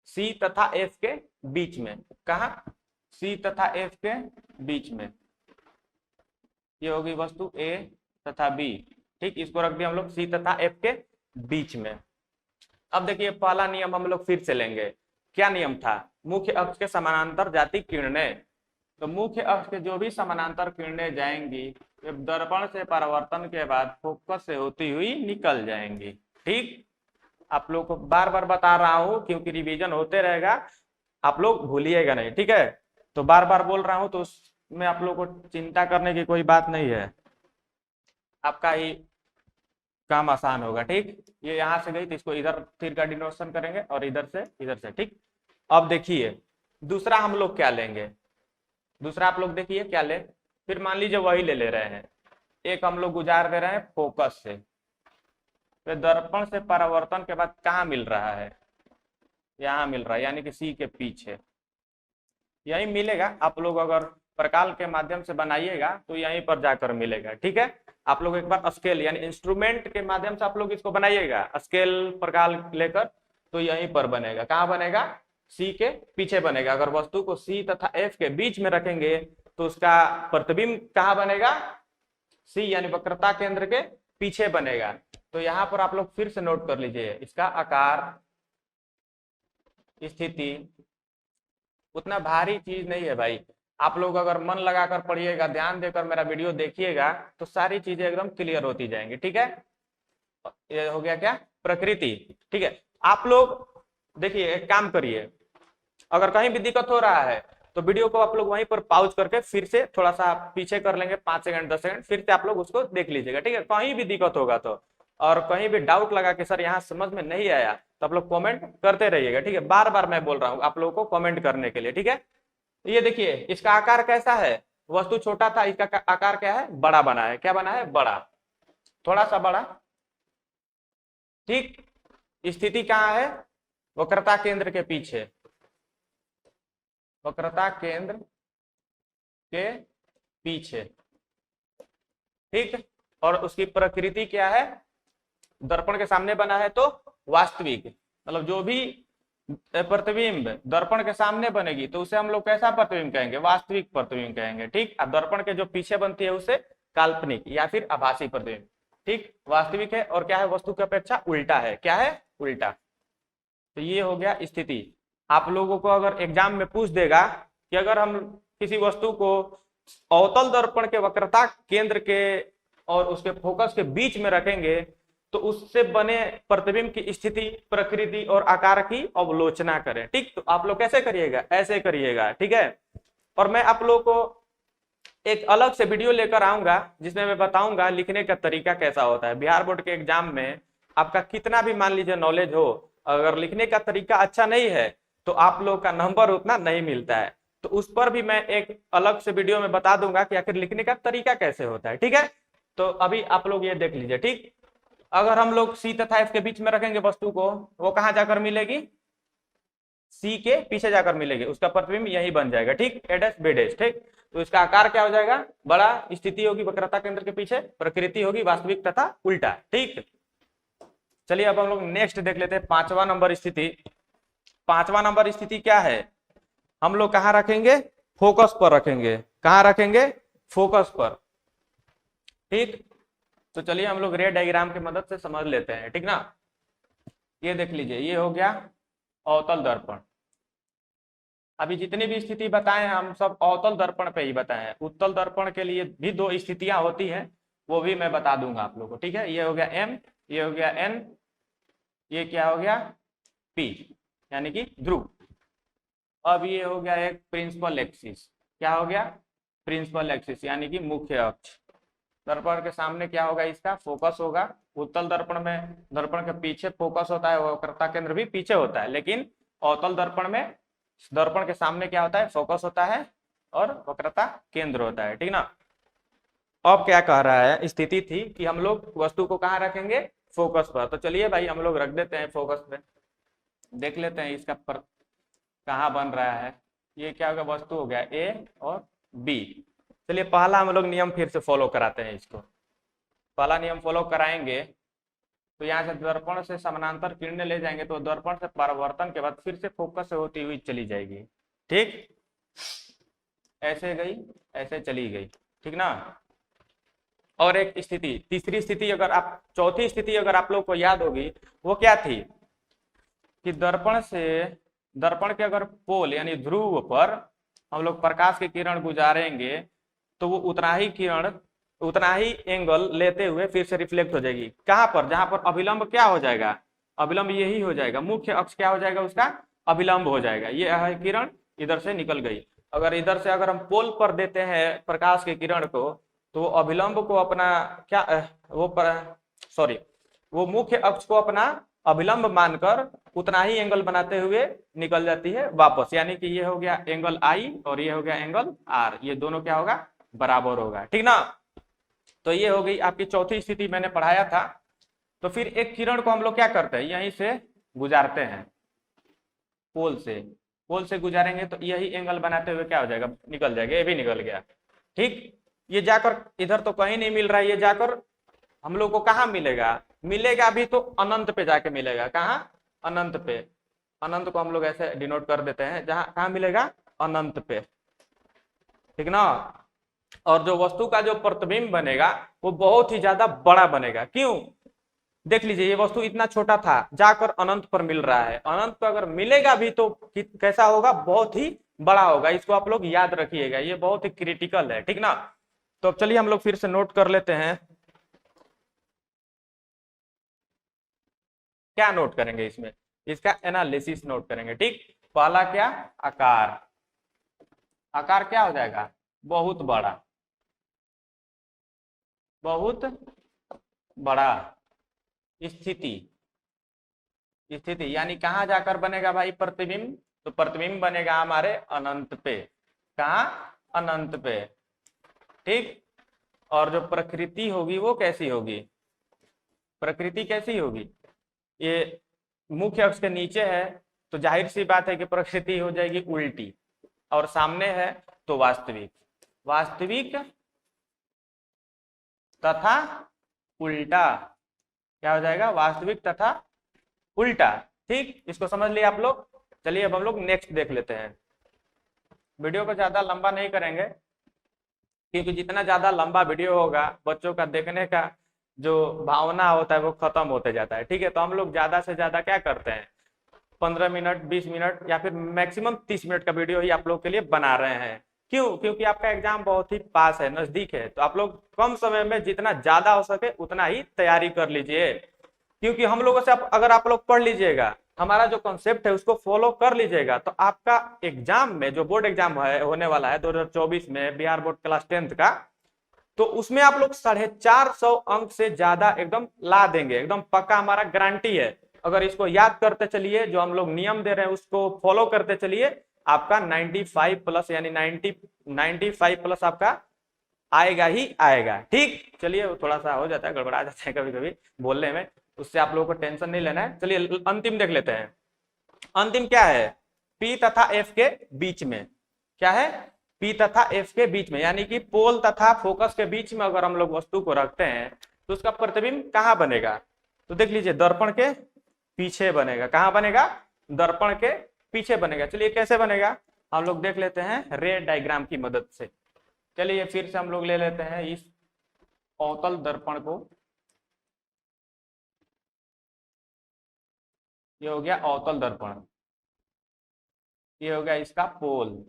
सी तथा एफ के बीच में। कहा, सी तथा एफ के बीच में। ये होगी वस्तु ए तथा बी। ठीक, इसको रख दिया हम लोग सी तथा एफ के बीच में। अब देखिए पहला नियम हम लोग फिर से लेंगे। क्या नियम था, मुख्य अक्ष के समानांतर जाती किरणें। तो मुख्य अक्ष के जो भी समानांतर किरणें जाएंगी वे दर्पण से परावर्तन के बाद फोकस से होती हुई निकल जाएंगी। ठीक, आप लोग को बार बार बता रहा हूं क्योंकि रिवीजन होते रहेगा, आप लोग भूलिएगा नहीं। ठीक है, तो बार बार बोल रहा हूं तो उसमें आप लोग को चिंता करने की कोई बात नहीं है, आपका ही काम आसान होगा। ठीक, ये यहां से गई तो इसको इधर फिर का डिनोशन करेंगे और इधर से इधर से। ठीक, अब देखिए दूसरा हम लोग क्या लेंगे, दूसरा आप लोग देखिए क्या ले, फिर मान लीजिए वही ले रहे हैं। एक हम लोग गुजार दे रहे हैं फोकस से, तो दर्पण से परावर्तन के बाद कहाँ मिल रहा है, यहाँ मिल रहा है, यानी कि सी के पीछे यही मिलेगा। आप लोग अगर प्रकाल के माध्यम से बनाइएगा तो यहीं पर जाकर मिलेगा। ठीक है, आप लोग एक बार स्केल यानी इंस्ट्रूमेंट के माध्यम से आप लोग इसको बनाइएगा, स्केल प्रकाल लेकर, तो यहीं पर बनेगा। कहाँ बनेगा, सी के पीछे बनेगा। अगर वस्तु को सी तथा एफ के बीच में रखेंगे तो उसका प्रतिबिंब कहाँ बनेगा, सी यानी वक्रता केंद्र के पीछे बनेगा। तो यहाँ पर आप लोग फिर से नोट कर लीजिए, इसका आकार, स्थिति उतना भारी चीज नहीं है भाई। आप लोग अगर मन लगाकर पढ़िएगा, ध्यान देकर मेरा वीडियो देखिएगा, तो सारी चीजें एकदम क्लियर होती जाएंगी। ठीक है, ये हो गया क्या, प्रकृति। ठीक है, आप लोग देखिए, एक काम करिए, अगर कहीं भी दिक्कत हो रहा है तो वीडियो को आप लोग वहीं पर पॉज करके फिर से थोड़ा सा पीछे कर लेंगे, 5 सेकंड 10 सेकंड, फिर से आप लोग उसको देख लीजिएगा। ठीक है, कहीं भी दिक्कत होगा तो, और कहीं भी डाउट लगा कि सर यहाँ समझ में नहीं आया, तो आप लोग कमेंट करते रहिएगा। ठीक है, बार बार मैं बोल रहा हूँ आप लोगों को कमेंट करने के लिए। ठीक है, ये देखिए इसका आकार कैसा है, वस्तु छोटा था, इसका आकार क्या है, बड़ा बना है। क्या बना है, बड़ा, थोड़ा सा बड़ा। ठीक, स्थिति कहाँ है, वक्रता केंद्र के पीछे, वक्रता केंद्र के पीछे। ठीक, और उसकी प्रकृति क्या है, दर्पण के सामने बना है तो वास्तविक, मतलब जो भी प्रतिबिंब दर्पण के सामने बनेगी तो उसे हम लोग कैसा प्रतिबिंब कहेंगे, वास्तविक प्रतिबिंब कहेंगे। ठीक, और दर्पण के जो पीछे बनती है उसे काल्पनिक या फिर आभासी प्रतिबिंब। ठीक, वास्तविक है और क्या है, वस्तु की अपेक्षा उल्टा है। क्या है, उल्टा। तो ये हो गया स्थिति। आप लोगों को अगर एग्जाम में पूछ देगा कि अगर हम किसी वस्तु को अवतल दर्पण के वक्रता केंद्र के और उसके फोकस के बीच में रखेंगे तो उससे बने प्रतिबिंब की स्थिति, प्रकृति और आकार की अवलोचना करें। ठीक, तो आप लोग कैसे करिएगा, ऐसे करिएगा। ठीक है, और मैं आप लोगों को एक अलग से वीडियो लेकर आऊंगा जिसमें मैं बताऊंगा लिखने का तरीका कैसा होता है। बिहार बोर्ड के एग्जाम में आपका कितना भी मान लीजिए नॉलेज हो, अगर लिखने का तरीका अच्छा नहीं है तो आप लोग का नंबर उतना नहीं मिलता है। तो उस पर भी मैं एक अलग से वीडियो में बता दूंगा कि आखिर लिखने का तरीका कैसे होता है। ठीक है, तो अभी आप लोग ये देख लीजिए। ठीक, अगर हम लोग सी तथा एफ के बीच में रखेंगे वस्तु को, वो कहां जाकर मिलेगी, सी के पीछे जाकर मिलेगी, उसका प्रतिबिंब यही बन जाएगा। ठीक, ए डैश बी डैश। ठीक, तो इसका आकार क्या हो जाएगा, बड़ा, स्थिति होगी वक्रता केंद्र के पीछे, प्रकृति होगी वास्तविक तथा उल्टा। ठीक, चलिए अब हम लोग नेक्स्ट देख लेते हैं, 5वां नंबर स्थिति। 5वां नंबर स्थिति क्या है, हम लोग कहां रखेंगे, फोकस पर रखेंगे। कहां रखेंगे, फोकस पर। ठीक, तो चलिए हम लोग रे डायग्राम की मदद से समझ लेते हैं। ठीक ना, ये देख लीजिए, ये हो गया अवतल दर्पण। अभी जितनी भी स्थिति बताए हैं हम सब अवतल दर्पण पे ही बताए हैं। उत्तल दर्पण के लिए भी 2 स्थितियां होती हैं, वो भी मैं बता दूंगा आप लोगों को। ठीक है, ये हो गया एम, ये हो गया एन, ये क्या हो गया, पी, यानी कि ध्रुव। अब ये हो गया एक प्रिंसिपल एक्सिस। क्या हो गया, प्रिंसिपल एक्सिस यानी कि मुख्य अक्ष। दर्पण के सामने क्या होगा, इसका फोकस होगा। उत्तल दर्पण में दर्पण के पीछे फोकस होता है, वक्रता केंद्र भी पीछे होता है, लेकिन अवतल दर्पण में दर्पण के सामने क्या होता है, फोकस होता है और वक्रता केंद्र होता है। ठीक ना, अब क्या कह रहा है, स्थिति थी कि हम लोग वस्तु को कहाँ रखेंगे, फोकस पर। तो चलिए भाई हम लोग रख देते हैं फोकस पे, देख लेते हैं इसका पर कहाँ बन रहा है। ये क्या होगा, वस्तु हो गया ए और बी। चलिए पहला हम लोग नियम फिर से फॉलो कराते हैं इसको। पहला नियम फॉलो कराएंगे तो यहाँ से दर्पण से समानांतर किरणें ले जाएंगे तो दर्पण से परावर्तन के बाद फिर से फोकस से होती हुई चली जाएगी। ठीक, ऐसे गई, ऐसे चली गई। ठीक ना, और एक स्थिति, तीसरी स्थिति, अगर आप चौथी स्थिति अगर आप लोग को याद होगी, वो क्या थी कि दर्पण से, दर्पण के अगर पोल यानी ध्रुव पर हम लोग प्रकाश की किरण गुजारेंगे तो वो उतना ही किरण, उतना ही एंगल लेते हुए फिर से रिफ्लेक्ट हो जाएगी। कहां पर, जहां पर अभिलंब क्या हो जाएगा, अभिलंब यही हो जाएगा, मुख्य अक्ष क्या हो जाएगा, उसका अभिलंब हो जाएगा। ये है किरण इधर से निकल गई, अगर इधर से अगर हम पोल पर देते हैं प्रकाश की किरण को तो वो अभिलंब को अपना क्या वो मुख्य अक्ष को अपना अभिलंब मानकर उतना ही एंगल बनाते हुए निकल जाती है वापस। यानी कि ये हो गया एंगल आई और ये हो गया एंगल आर, ये दोनों क्या होगा, बराबर होगा। ठीक ना, तो ये हो गई आपकी चौथी स्थिति, मैंने पढ़ाया था। तो फिर एक किरण को हम लोग क्या करते हैं, यहीं से गुजारते हैं, पोल से, पोल से गुजारेंगे तो यही एंगल बनाते हुए क्या हो जाएगा, निकल जाएगा, ये भी निकल गया। ठीक, ये जाकर इधर तो कहीं नहीं मिल रहा है, ये जाकर हम लोग को कहाँ मिलेगा, मिलेगा भी तो अनंत पे जाके मिलेगा। कहाँ, अनंत पे। अनंत को हम लोग ऐसे डिनोट कर देते हैं, जहां कहाँ मिलेगा, अनंत पे। ठीक ना, और जो वस्तु का जो प्रतिबिंब बनेगा वो बहुत ही ज्यादा बड़ा बनेगा। क्यों, देख लीजिए ये वस्तु इतना छोटा था, जाकर अनंत पर मिल रहा है, अनंत पर अगर मिलेगा भी तो कैसा होगा, बहुत ही बड़ा होगा। इसको आप लोग याद रखिएगा, ये बहुत ही क्रिटिकल है, ठीक ना। तो अब चलिए हम लोग फिर से नोट कर लेते हैं, क्या नोट करेंगे इसमें, इसका एनालिसिस नोट करेंगे, ठीक। पहला क्या, आकार, आकार क्या हो जाएगा, बहुत बड़ा, बहुत बड़ा। स्थिति, स्थिति यानी कहां जाकर बनेगा भाई प्रतिबिंब, तो प्रतिबिंब बनेगा हमारे अनंत पे, कहा, अनंत पे, ठीक। और जो प्रकृति होगी वो कैसी होगी, प्रकृति कैसी होगी, ये मुख्य अक्ष के नीचे है तो जाहिर सी बात है कि प्रकृति हो जाएगी उल्टी, और सामने है तो वास्तविक, वास्तविक तथा उल्टा, क्या हो जाएगा, वास्तविक तथा उल्टा, ठीक। इसको समझ लिया आप लोग। चलिए अब हम लोग नेक्स्ट देख लेते हैं। वीडियो को ज्यादा लंबा नहीं करेंगे, क्योंकि जितना ज्यादा लंबा वीडियो होगा बच्चों का देखने का जो भावना होता है वो खत्म होते जाता है, ठीक है। तो हम लोग ज्यादा से ज्यादा क्या करते हैं, 15 मिनट, 20 मिनट या फिर मैक्सिमम 30 मिनट का वीडियो ही आप लोग के लिए बना रहे हैं। क्यों, क्योंकि आपका एग्जाम बहुत ही पास है, नजदीक है, तो आप लोग कम समय में जितना ज्यादा हो सके उतना ही तैयारी कर लीजिए। क्योंकि हम लोगों से अगर आप लोग पढ़ लीजिएगा, हमारा जो कॉन्सेप्ट है उसको फॉलो कर लीजिएगा, तो आपका एग्जाम में जो बोर्ड एग्जाम है होने वाला है 2024 में, बिहार बोर्ड क्लास 10th का, तो उसमें आप लोग 450 अंक से ज्यादा एकदम ला देंगे, एकदम पक्का, हमारा गारंटी है। अगर इसको याद करते चलिए, जो हम लोग नियम दे रहे हैं उसको फॉलो करते चलिए, आपका 95 प्लस यानी 95 प्लस आपका आएगा ही आएगा, ठीक। चलिए थोड़ा सा हो जाता है, गड़बड़ा जाता है कभी कभी बोलने में, उससे आप लोगों को टेंशन नहीं लेना है। चलिए अंतिम देख लेते हैं। अंतिम क्या है, पी तथा एफ के बीच में, क्या है, पी तथा एफ के बीच में, यानी कि पोल तथा फोकस के बीच में अगर हम लोग वस्तु को रखते हैं तो उसका प्रतिबिंब कहां बनेगा, तो देख लीजिए दर्पण के पीछे बनेगा, कहां बनेगा, दर्पण के पीछे बनेगा। चलिए कैसे बनेगा, हम लोग देख लेते हैं रे डायग्राम की मदद से। चलिए फिर से हम लोग ले लेते हैं इस अवतल दर्पण को, ये हो गया अवतल दर्पण, ये हो गया इसका पोल,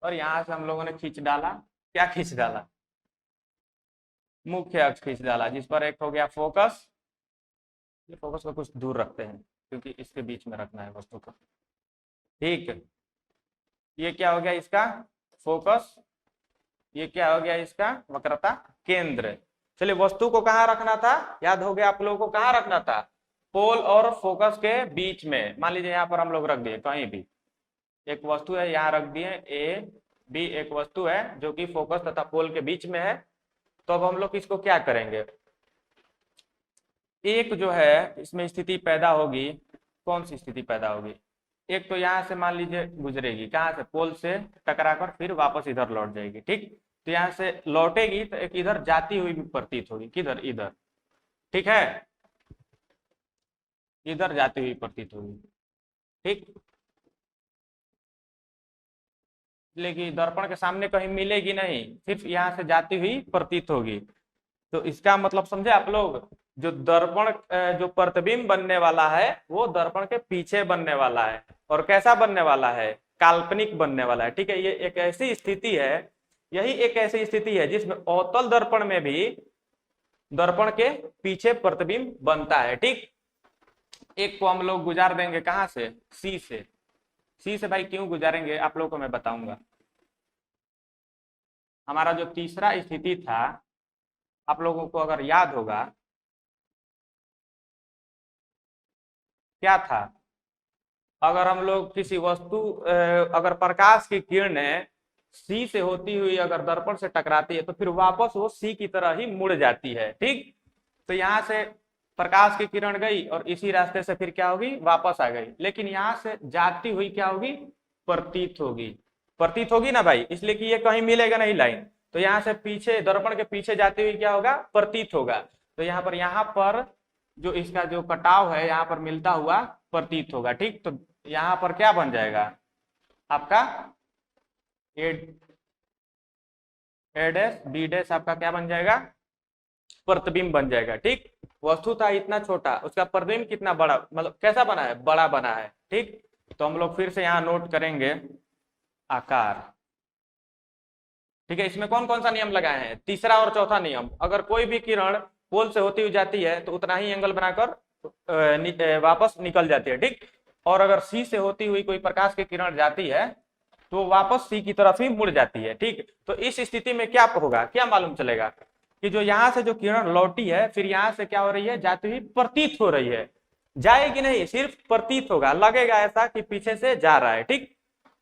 और यहां से हम लोगों ने खींच डाला, क्या खींच डाला, मुख्य अक्ष खींच डाला, जिस पर एक हो गया फोकस, ये फोकस को कुछ दूर रखते हैं क्योंकि इसके बीच में रखना है वस्तु को, ठीक। ये क्या हो गया इसका फोकस, ये क्या हो गया इसका वक्रता केंद्र। चलिए वस्तु को कहां रखना था, याद हो गया आप लोगों को, कहां रखना था, पोल और फोकस के बीच में। मान लीजिए यहाँ पर हम लोग रख दिए, कहीं भी एक वस्तु है, यहाँ रख दिए ए बी, एक वस्तु है जो कि फोकस तथा पोल के बीच में है। तो अब हम लोग इसको क्या करेंगे, एक जो है इसमें स्थिति पैदा होगी, कौन सी स्थिति पैदा होगी, एक तो यहाँ से मान लीजिए गुजरेगी, कहाँ से, पोल से टकराकर फिर वापस इधर लौट जाएगी, ठीक। तो यहाँ से लौटेगी तो एक इधर जाती हुई भी प्रतीत होगी, किधर, इधर, ठीक है, इधर जाती हुई प्रतीत होगी, ठीक। लेकिन दर्पण के सामने कहीं मिलेगी नहीं, सिर्फ यहाँ से जाती हुई प्रतीत होगी। तो इसका मतलब समझे आप लोग, जो दर्पण जो प्रतिबिंब बनने वाला है वो दर्पण के पीछे बनने वाला है, और कैसा बनने वाला है, काल्पनिक बनने वाला है, ठीक है। ये एक ऐसी स्थिति है, यही एक ऐसी स्थिति है जिसमें अवतल दर्पण में भी दर्पण के पीछे प्रतिबिंब बनता है, ठीक। एक को हम लोग गुजार देंगे कहां से, सी से, सी से भाई क्यों गुजारेंगे आप लोगों को मैं बताऊंगा। हमारा जो तीसरा स्थिति था, आप लोगों को अगर याद होगा क्या था, अगर हम लोग किसी वस्तु अगर प्रकाश की किरणें सी से होती हुई अगर दर्पण से टकराती है तो फिर वापस वो सी की तरह ही मुड़ जाती है, ठीक। तो यहाँ से प्रकाश की किरण गई और इसी रास्ते से फिर क्या होगी, वापस आ गई, लेकिन यहाँ से जाती हुई क्या होगी, प्रतीत होगी, प्रतीत होगी ना भाई, इसलिए कि ये कहीं मिलेगा नहीं लाइन, तो यहाँ से पीछे दर्पण के पीछे जाती हुई क्या होगा, प्रतीत होगा। तो यहाँ पर जो इसका जो कटाव है यहाँ पर मिलता हुआ प्रतीत होगा, ठीक। तो यहाँ पर क्या बन जाएगा आपका ए डैश बी डैश, आपका क्या बन जाएगा, प्रतिबिंब बन जाएगा। ठीक, वस्तु था इतना छोटा, उसका प्रतिबिंब कितना बड़ा, मतलब कैसा बना है, बड़ा बना है। ठीक, तो हम लोग फिर से यहाँ नोट करेंगे आकार। ठीक है, इसमें कौन कौन सा नियम लगाए हैं, तीसरा और चौथा नियम। अगर कोई भी किरण पोल से होती हुई जाती है तो उतना ही एंगल बनाकर वापस निकल जाती है। ठीक, और अगर सी से होती हुई कोई प्रकाश की किरण जाती है तो वापस सी की तरफ ही मुड़ जाती है। ठीक, तो इस स्थिति में क्या होगा, क्या मालूम चलेगा कि जो यहाँ से जो किरण लौटी है फिर यहाँ से क्या हो रही है, जाती हुई प्रतीत हो रही है, जाएगी नहीं, सिर्फ प्रतीत होगा, लगेगा ऐसा कि पीछे से जा रहा है। ठीक,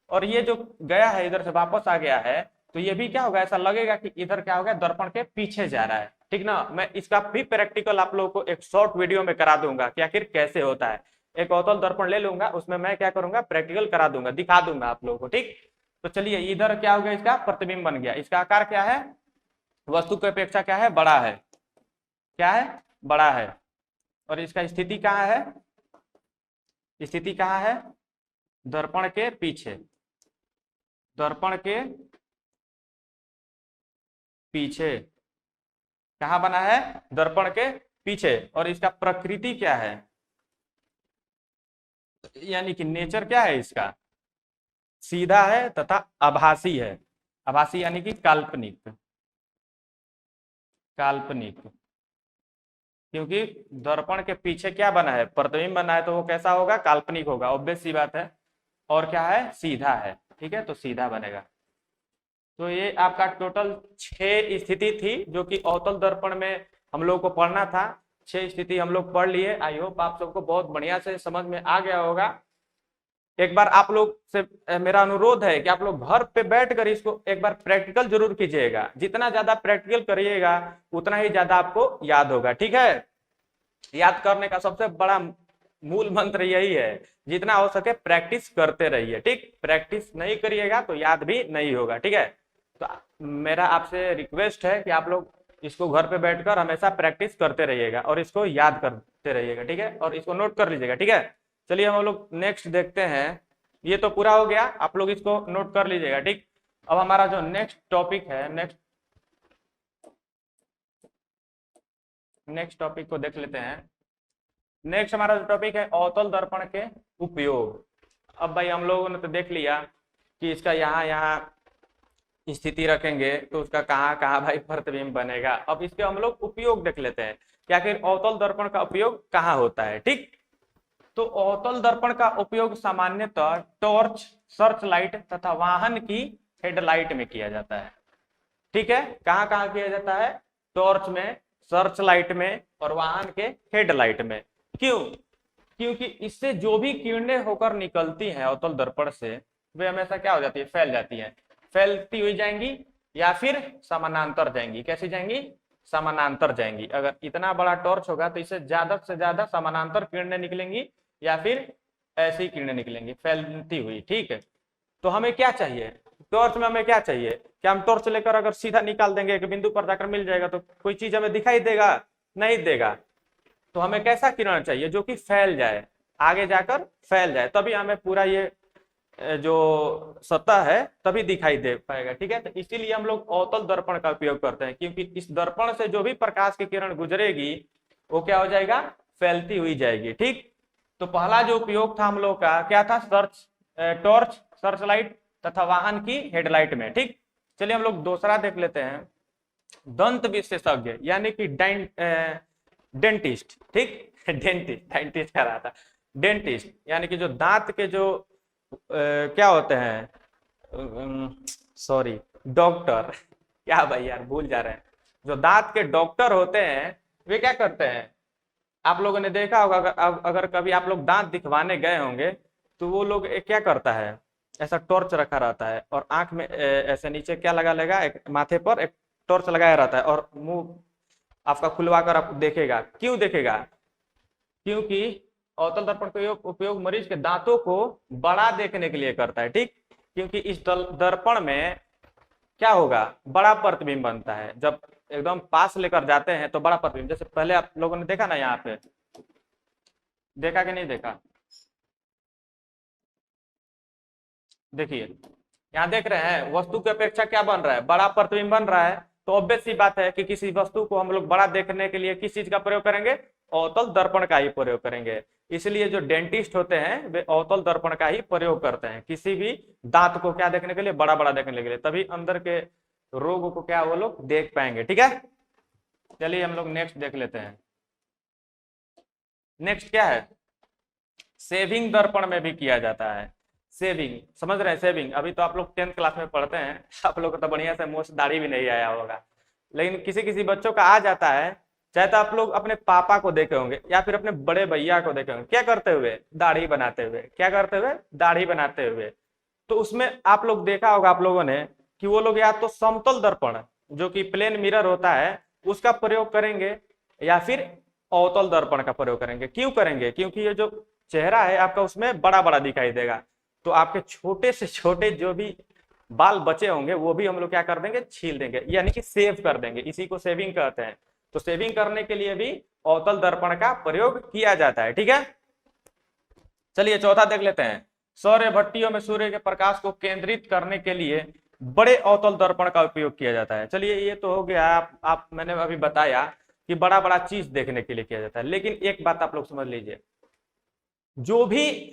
और ये जो गया है इधर से वापस आ गया है तो ये भी क्या होगा, ऐसा लगेगा कि इधर क्या हो गया, दर्पण के पीछे जा रहा है। ठीक ना, मैं इसका भी प्रैक्टिकल आप लोगों को एक शॉर्ट वीडियो में करा दूंगा कि आखिर कैसे होता है। एक अवतल दर्पण ले लूंगा, उसमें मैं क्या करूंगा, प्रैक्टिकल करा दूंगा, दिखा दूंगा आप लोगों को। ठीक, तो चलिए, इधर क्या हो गया, इसका प्रतिबिंब बन गया। इसका आकार क्या है, वस्तु की अपेक्षा क्या है, बड़ा है, क्या है, बड़ा है। और इसका स्थिति कहाँ है, स्थिति कहाँ है, दर्पण के पीछे, दर्पण के पीछे कहाँ बना है, दर्पण के पीछे। और इसका प्रकृति क्या है, यानी कि नेचर क्या है इसका, सीधा है तथा आभासी है। आभासी यानी कि काल्पनिक, काल्पनिक, क्योंकि दर्पण के पीछे क्या बना है, प्रतिबिंब बना है, तो वो कैसा होगा, काल्पनिक होगा, ऑब्वियस सी बात है। और क्या है, सीधा है। ठीक है, तो सीधा बनेगा। तो ये आपका टोटल 6 स्थिति थी जो कि अवतल दर्पण में हम लोग को पढ़ना था। 6 स्थिति हम लोग पढ़ लिए। आई होप आप सबको बहुत बढ़िया से समझ में आ गया होगा। एक बार आप लोग से मेरा अनुरोध है कि आप लोग घर पे बैठकर इसको एक बार प्रैक्टिकल जरूर कीजिएगा। जितना ज्यादा प्रैक्टिकल करिएगा उतना ही ज्यादा आपको याद होगा। ठीक है, याद करने का सबसे बड़ा मूल मंत्र यही है, जितना हो सके प्रैक्टिस करते रहिए। ठीक, प्रैक्टिस नहीं करिएगा तो याद भी नहीं होगा। ठीक है, तो मेरा आपसे रिक्वेस्ट है कि आप लोग इसको घर पे बैठकर हमेशा प्रैक्टिस करते रहिएगा और इसको याद करते रहिएगा। ठीक है, और इसको नोट कर लीजिएगा। ठीक है, चलिए हम लोग नेक्स्ट देखते हैं। ये तो पूरा हो गया, आप लोग इसको नोट कर लीजिएगा। ठीक, अब हमारा जो नेक्स्ट टॉपिक है, नेक्स्ट टॉपिक को देख लेते हैं। नेक्स्ट हमारा जो टॉपिक है, अवतल दर्पण के उपयोग। अब भाई हम लोगों ने तो देख लिया कि इसका यहाँ यहाँ स्थिति रखेंगे तो उसका कहाँ कहाँ भाई प्रतिबिंब बनेगा। अब इसके हम लोग उपयोग देख लेते हैं कि आखिर अवतल दर्पण का उपयोग कहाँ होता है। ठीक, तो अवतल दर्पण का उपयोग सामान्यतः टॉर्च, सर्च लाइट तथा वाहन की हेडलाइट में किया जाता है। ठीक है, कहाँ कहाँ किया जाता है, टॉर्च में, सर्च लाइट में और वाहन के हेडलाइट में। क्यों, क्योंकि इससे जो भी किरणें होकर निकलती हैं अवतल दर्पण से, वे हमेशा क्या हो जाती है, फैल जाती हैं, फैलती हुई जाएंगी या फिर समानांतर जाएंगी। कैसी जाएंगी, समानांतर जाएंगी। अगर इतना बड़ा टॉर्च होगा तो इससे ज्यादा से ज्यादा समानांतर किरणें निकलेंगी या फिर ऐसी किरणें निकलेंगी फैलती हुई। ठीक है, तो हमें क्या चाहिए, टॉर्च में हमें क्या चाहिए, क्या हम टॉर्च लेकर अगर सीधा निकाल देंगे एक बिंदु पर जाकर मिल जाएगा तो कोई चीज हमें दिखाई देगा, नहीं देगा। तो हमें कैसा किरण चाहिए, जो कि फैल जाए, आगे जाकर फैल जाए, तभी हमें पूरा ये जो सतह है तभी दिखाई दे पाएगा। ठीक है, तो इसीलिए हम लोग अवतल दर्पण का उपयोग करते हैं, क्योंकि इस दर्पण से जो भी प्रकाश की किरण गुजरेगी वो क्या हो जाएगा, फैलती हुई जाएगी। ठीक, तो पहला जो उपयोग था हम लोग का क्या था, टॉर्च, सर्च लाइट तथा वाहन की हेडलाइट में। ठीक, चलिए हम लोग दूसरा देख लेते हैं, दंत विशेषज्ञ यानी कि डेंटिस्ट। ठीक, डेंटिस्ट, डेंटिस्ट कह रहा था, डेंटिस्ट यानी कि जो दांत के जो क्या होते हैं, सॉरी, डॉक्टर, क्या भाई यार भूल जा रहे हैं, जो दांत के डॉक्टर होते हैं वे क्या करते हैं, आप लोगों ने देखा होगा, अगर कभी आप लोग दांत दिखवाने गए होंगे तो वो लोग क्या करता है, ऐसा टॉर्च रखा रहता है और आंख में ऐसे नीचे क्या लगा लेगा, एक माथे पर एक टॉर्च लगाया रहता है और मुंह आपका खुलवा कर आप देखेगा। क्यों देखेगा, क्योंकि अवतल दर्पण का उपयोग मरीज के दांतों को बड़ा देखने के लिए करता है। ठीक, क्योंकि इस दर्पण में क्या होगा, बड़ा प्रतिबिंब बनता है। जब एकदम पास लेकर जाते हैं तो बड़ा प्रतिबिंब, जैसे पहले आप लोगों ने देखा ना, यहाँ पे देखा कि नहीं देखा, देखिए यहाँ देख रहे हैं वस्तु की अपेक्षा क्या बन रहा है, बड़ा प्रतिबिंब बन रहा है। तो ऑब्वियस सी बात है कि किसी वस्तु को हम लोग बड़ा देखने के लिए किस चीज का प्रयोग करेंगे, अवतल दर्पण का ही प्रयोग करेंगे। इसलिए जो डेंटिस्ट होते हैं वे अवतल दर्पण का ही प्रयोग करते हैं किसी भी दांत को क्या देखने के लिए, बड़ा बड़ा देखने के लिए, तभी अंदर के रोग को क्या वो लोग देख पाएंगे। ठीक है, चलिए हम लोग नेक्स्ट देख लेते हैं। नेक्स्ट क्या है, सेविंग दर्पण में भी किया जाता है। सेविंग समझ रहे हैं, सेविंग अभी तो आप लोग 10th क्लास में पढ़ते हैं, आप लोग को तो बढ़िया से मुंह से दाढ़ी भी नहीं आया होगा, लेकिन किसी किसी बच्चों का आ जाता है। चाहे तो आप लोग अपने पापा को देखे होंगे या फिर अपने बड़े भैया को देखे होंगे, क्या करते हुए, दाढ़ी बनाते हुए, क्या करते हुए, दाढ़ी बनाते हुए। तो उसमें आप लोग देखा होगा आप लोगों ने कि वो लोग या तो समतल दर्पण जो कि प्लेन मिरर होता है उसका प्रयोग करेंगे या फिर अवतल दर्पण का प्रयोग करेंगे। क्यों करेंगे, क्योंकि ये जो चेहरा है आपका उसमें बड़ा बड़ा दिखाई देगा, तो आपके छोटे से छोटे जो भी बाल बचे होंगे वो भी हम लोग क्या कर देंगे, छील देंगे, यानी कि सेव कर देंगे, इसी को सेविंग कहते हैं। तो सेविंग करने के लिए भी अवतल दर्पण का प्रयोग किया जाता है। ठीक है, चलिए चौथा देख लेते हैं। सौर भट्टियों में सूर्य के प्रकाश को केंद्रित करने के लिए बड़े अवतल दर्पण का उपयोग किया जाता है। चलिए ये तो हो गया, आप मैंने अभी बताया कि बड़ा बड़ा चीज देखने के लिए किया जाता है, लेकिन एक बात आप लोग समझ लीजिए, जो भी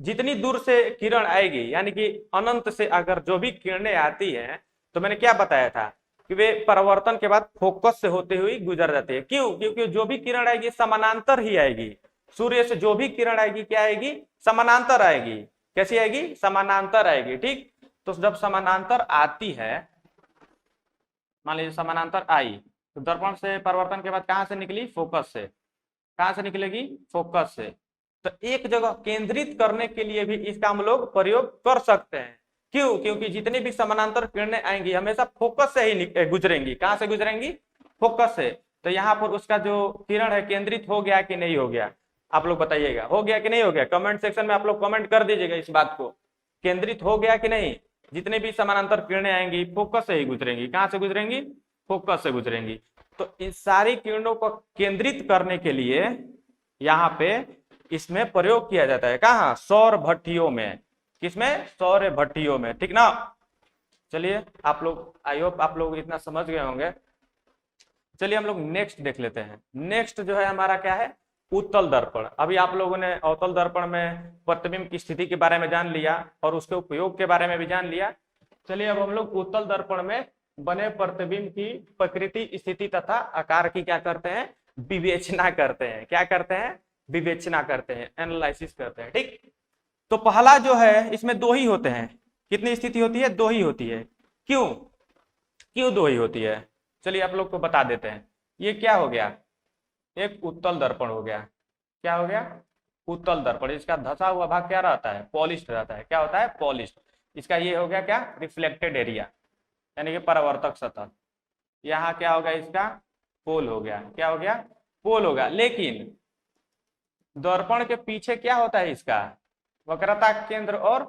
जितनी दूर से किरण आएगी, यानी कि अनंत से अगर जो भी किरणें आती हैं, तो मैंने क्या बताया था कि वे परावर्तन के बाद फोकस से होते हुए गुजर जाती है। क्यों, क्योंकि जो भी किरण आएगी समानांतर ही आएगी। सूर्य से जो भी किरण आएगी क्या आएगी, समानांतर आएगी। कैसी आएगी, समानांतर आएगी। ठीक, तो जब समानांतर आती है, मान लीजिए समानांतर आई, तो दर्पण से परावर्तन के बाद कहां से निकली, फोकस से। कहां से निकलेगी, फोकस से। तो एक जगह केंद्रित करने के लिए भी इसका हम लोग प्रयोग कर सकते हैं। क्यों, क्योंकि जितनी भी समानांतर किरणें आएंगी हमेशा फोकस से ही गुजरेंगी। कहां से गुजरेंगी, फोकस से। तो यहाँ पर उसका जो किरण है केंद्रित हो गया कि नहीं हो गया, आप लोग बताइएगा, हो गया कि नहीं हो गया। कमेंट सेक्शन में आप लोग कमेंट कर दीजिएगा इस बात को, केंद्रित हो गया कि नहीं। जितने भी समानांतर किरणें आएंगी फोकस से ही गुजरेंगी। कहां से गुजरेंगी, फोकस से गुजरेंगी। तो इन सारी किरणों को केंद्रित करने के लिए यहाँ पे इसमें प्रयोग किया जाता है। कहाँ, सौर भट्टियों में। किसमें, सौर भट्टियों में। ठीक ना, चलिए आप लोग, आई होप आप लोग इतना समझ गए होंगे। चलिए हम लोग नेक्स्ट देख लेते हैं। नेक्स्ट जो है हमारा क्या है, उत्तल दर्पण। अभी आप लोगों ने अवतल दर्पण में प्रतिबिंब की स्थिति के बारे में जान लिया और उसके उपयोग के बारे में भी जान लिया। चलिए अब हम लोग उत्तल दर्पण में बने प्रतिबिंब की प्रकृति, स्थिति तथा आकार की क्या करते हैं, विवेचना करते हैं। क्या करते हैं, विवेचना करते हैं, एनालिसिस करते हैं। ठीक, तो पहला जो है इसमें दो ही होते हैं। कितनी स्थिति होती है, दो ही होती है। क्यों, क्यों दो ही होती है, चलिए आप लोग को बता देते हैं। ये क्या हो गया, एक उत्तल दर्पण हो गया। क्या हो गया, उत्तल दर्पण। इसका धसा हुआ भाग क्या रहता है, पॉलिश्ड रहता है। क्या होता है, पॉलिश्ड। इसका ये हो गया क्या, रिफ्लेक्टेड एरिया, यानी कि परावर्तक सतह। यहाँ क्या होगा, इसका पोल हो गया। क्या हो गया, पोल होगा। लेकिन दर्पण के पीछे क्या होता है, इसका वक्रता केंद्र और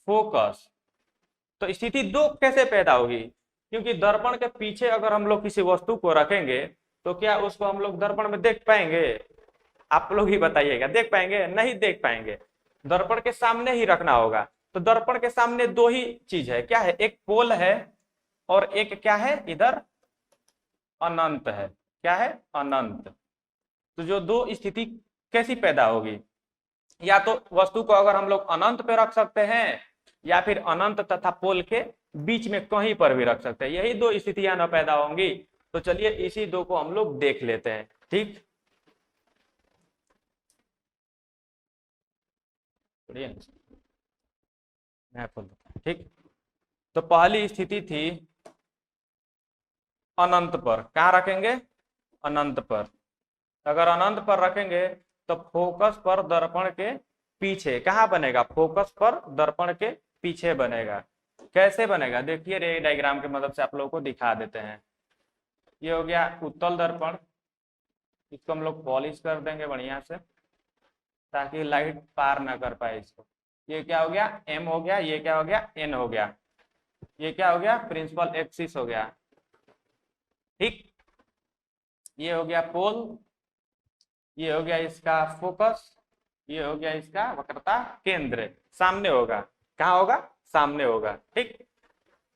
फोकस। तो स्थिति दो कैसे पैदा होगी, क्योंकि दर्पण के पीछे अगर हम लोग किसी वस्तु को रखेंगे तो क्या उसको हम लोग दर्पण में देख पाएंगे, आप लोग ही बताइएगा, देख पाएंगे, नहीं देख पाएंगे। दर्पण के सामने ही रखना होगा। तो दर्पण के सामने दो ही चीज है, क्या है, एक पोल है और एक क्या है, इधर अनंत है। क्या है, अनंत। तो जो दो स्थिति कैसी पैदा होगी, या तो वस्तु को अगर हम लोग अनंत पे रख सकते हैं या फिर अनंत तथा पोल के बीच में कहीं पर भी रख सकते हैं। यही दो स्थितियां न पैदा होंगी। तो चलिए इसी दो को हम लोग देख लेते हैं। ठीक, ठीक, तो पहली स्थिति थी अनंत पर। कहां रखेंगे, अनंत पर। अगर अनंत पर रखेंगे तो फोकस पर दर्पण के पीछे कहां बनेगा, फोकस पर दर्पण के पीछे बनेगा। कैसे बनेगा, देखिए रे डायग्राम की मदद से आप लोगों को दिखा देते हैं। ये हो गया उत्तल दर्पण, इसको हम लोग पॉलिश कर देंगे बढ़िया से ताकि लाइट पार ना कर पाए इसको। ये क्या हो गया, एम हो गया, ये क्या हो गया, एन हो गया, ये क्या हो गया, प्रिंसिपल एक्सिस हो गया। ठीक, ये हो गया पोल, ये हो गया इसका फोकस, ये हो गया इसका वक्रता केंद्र। सामने होगा, कहाँ होगा, सामने होगा। ठीक,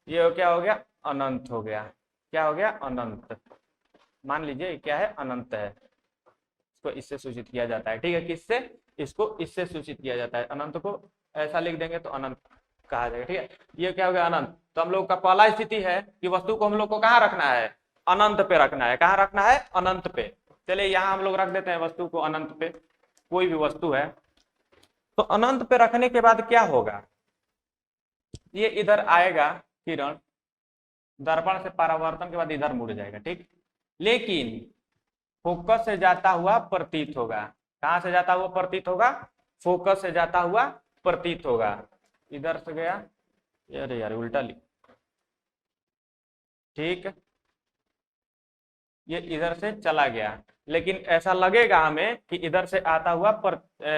ये हो क्या हो गया, अनंत हो गया। क्या हो गया, अनंत। मान लीजिए क्या है, अनंत है, इसको इससे सूचित किया जाता है। ठीक है, किससे, इसको इससे सूचित किया जाता है। अनंत को ऐसा लिख देंगे तो अनंत कहा जाएगा। ठीक है, ये क्या हो गया, अनंत। तो हम लोग का पहला स्थिति है कि वस्तु को हम लोग को कहाँ रखना है, अनंत पे रखना है। कहाँ रखना है, अनंत पे। चलिए यहाँ हम लोग रख देते हैं वस्तु को अनंत पे, कोई भी वस्तु है। तो अनंत पे रखने के बाद क्या होगा, ये इधर आएगा किरण, दर्पण से परावर्तन के बाद इधर मुड़ जाएगा। ठीक, लेकिन फोकस से जाता हुआ प्रतीत होगा। कहां से जाता हुआ प्रतीत होगा, फोकस से जाता हुआ प्रतीत होगा। इधर से गया, अरे यार उल्टा लिख, ठीक, ये इधर से चला गया, लेकिन ऐसा लगेगा हमें कि इधर से आता हुआ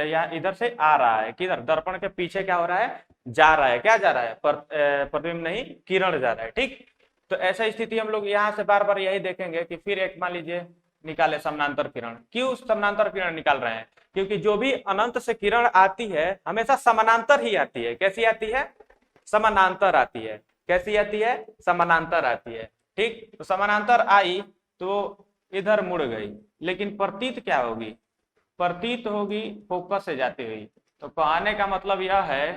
या इधर से आ रहा है। किधर, दर्पण के पीछे क्या हो रहा है, जा रहा है। क्या जा रहा है, प्रतिबिंब नहीं, किरण जा रहा है। ठीक, तो ऐसा स्थिति हम लोग यहाँ से बार बार यही देखेंगे कि फिर एक मान लीजिए निकाले समानांतर किरण। क्यों समानांतर किरण निकाल रहे हैं, क्योंकि जो भी अनंत से किरण आती है हमेशा समानांतर ही आती है। कैसी आती है, समानांतर आती है। कैसी आती है, समानांतर आती है। ठीक, तो समानांतर आई तो इधर मुड़ गई, लेकिन प्रतीत क्या होगी, प्रतीत होगी फोकस से जाती हुई। तो कहने का मतलब यह है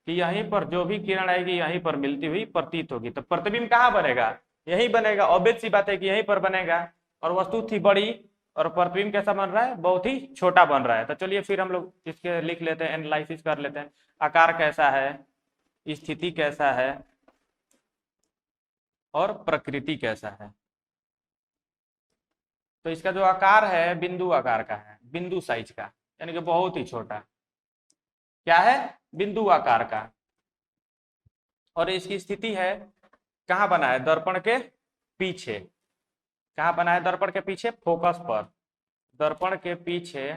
कि यहीं पर जो भी किरण आएगी यहीं पर मिलती हुई प्रतीत होगी। तो प्रतिबिंब कहाँ बनेगा, यही बनेगा। ऑब्वियस सी बात है कि यहीं पर बनेगा। और वस्तु थी बड़ी और प्रतिबिंब कैसा बन रहा है, बहुत ही छोटा बन रहा है। तो चलिए फिर हम लोग इसके लिख लेते हैं, एनालिसिस कर लेते हैं। आकार कैसा है, स्थिति कैसा है और प्रकृति कैसा है। तो इसका जो आकार है बिंदु आकार का है, बिंदु साइज का, यानी कि बहुत ही छोटा। क्या है, बिंदु आकार का। और इसकी स्थिति है, कहाँ बना है, दर्पण के पीछे। कहाँ बना है, दर्पण के पीछे, फोकस पर, दर्पण के पीछे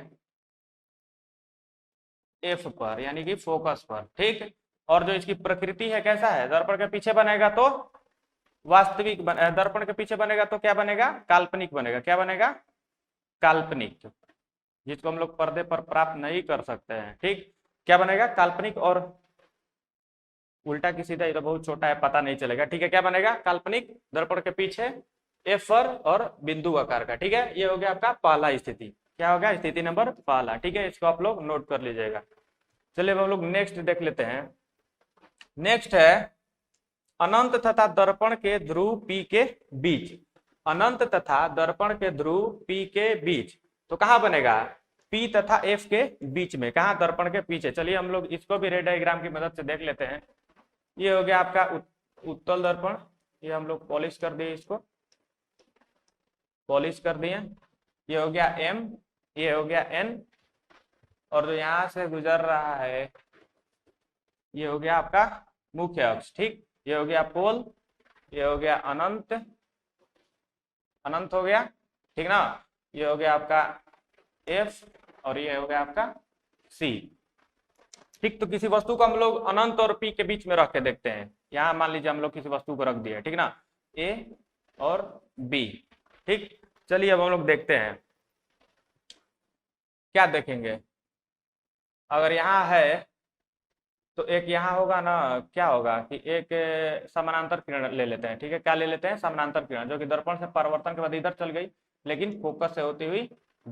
एफ पर, यानी कि फोकस पर। ठीक, और जो इसकी प्रकृति है कैसा है, दर्पण के पीछे बनेगा तो वास्तविक दर्पण के पीछे बनेगा तो क्या बनेगा, काल्पनिक बनेगा। क्या बनेगा, काल्पनिक, जिसको हम लोग पर्दे पर प्राप्त नहीं कर सकते हैं। ठीक, क्या बनेगा, काल्पनिक। और उल्टा की सीधा, ये तो बहुत छोटा है, पता नहीं चलेगा। ठीक है, क्या बनेगा, काल्पनिक, दर्पण के पीछे एफ पर और बिंदु आकार का। ठीक है, ये हो गया आपका पहला स्थिति। क्या होगा, स्थिति नंबर पहला। ठीक है, इसको आप लोग नोट कर लीजिएगा। चलिए हम लोग नेक्स्ट देख लेते हैं। नेक्स्ट है अनंत तथा दर्पण के ध्रुव P के बीच। अनंत तथा दर्पण के ध्रुव P के बीच, तो कहां बनेगा, P तथा F के बीच में। कहां, दर्पण के पीछे। चलिए हम लोग इसको भी रे डायग्राम की मदद से देख लेते हैं। ये हो गया आपका उत्तल दर्पण, ये हम लोग पॉलिश कर दिए, इसको पॉलिश कर दिए। ये हो गया M, ये हो गया N, और जो यहां से गुजर रहा है ये हो गया आपका मुख्य अक्ष। ठीक, ये हो गया पोल, ये हो गया अनंत, अनंत हो गया। ठीक ना, ये हो गया आपका F और ये हो गया आपका C। ठीक, तो किसी वस्तु को हम लोग अनंत और P के बीच में रख के देखते हैं। यहाँ मान लीजिए हम लोग किसी वस्तु को रख दिया, ठीक ना, A और B। ठीक, चलिए अब हम लोग देखते हैं क्या देखेंगे। अगर यहाँ है तो एक यहाँ होगा ना, क्या होगा कि एक समानांतर किरण ले लेते हैं। ठीक है, क्या ले लेते हैं, समानांतर किरण, जो कि दर्पण से परावर्तन के बाद इधर चल गई, लेकिन फोकस से होती हुई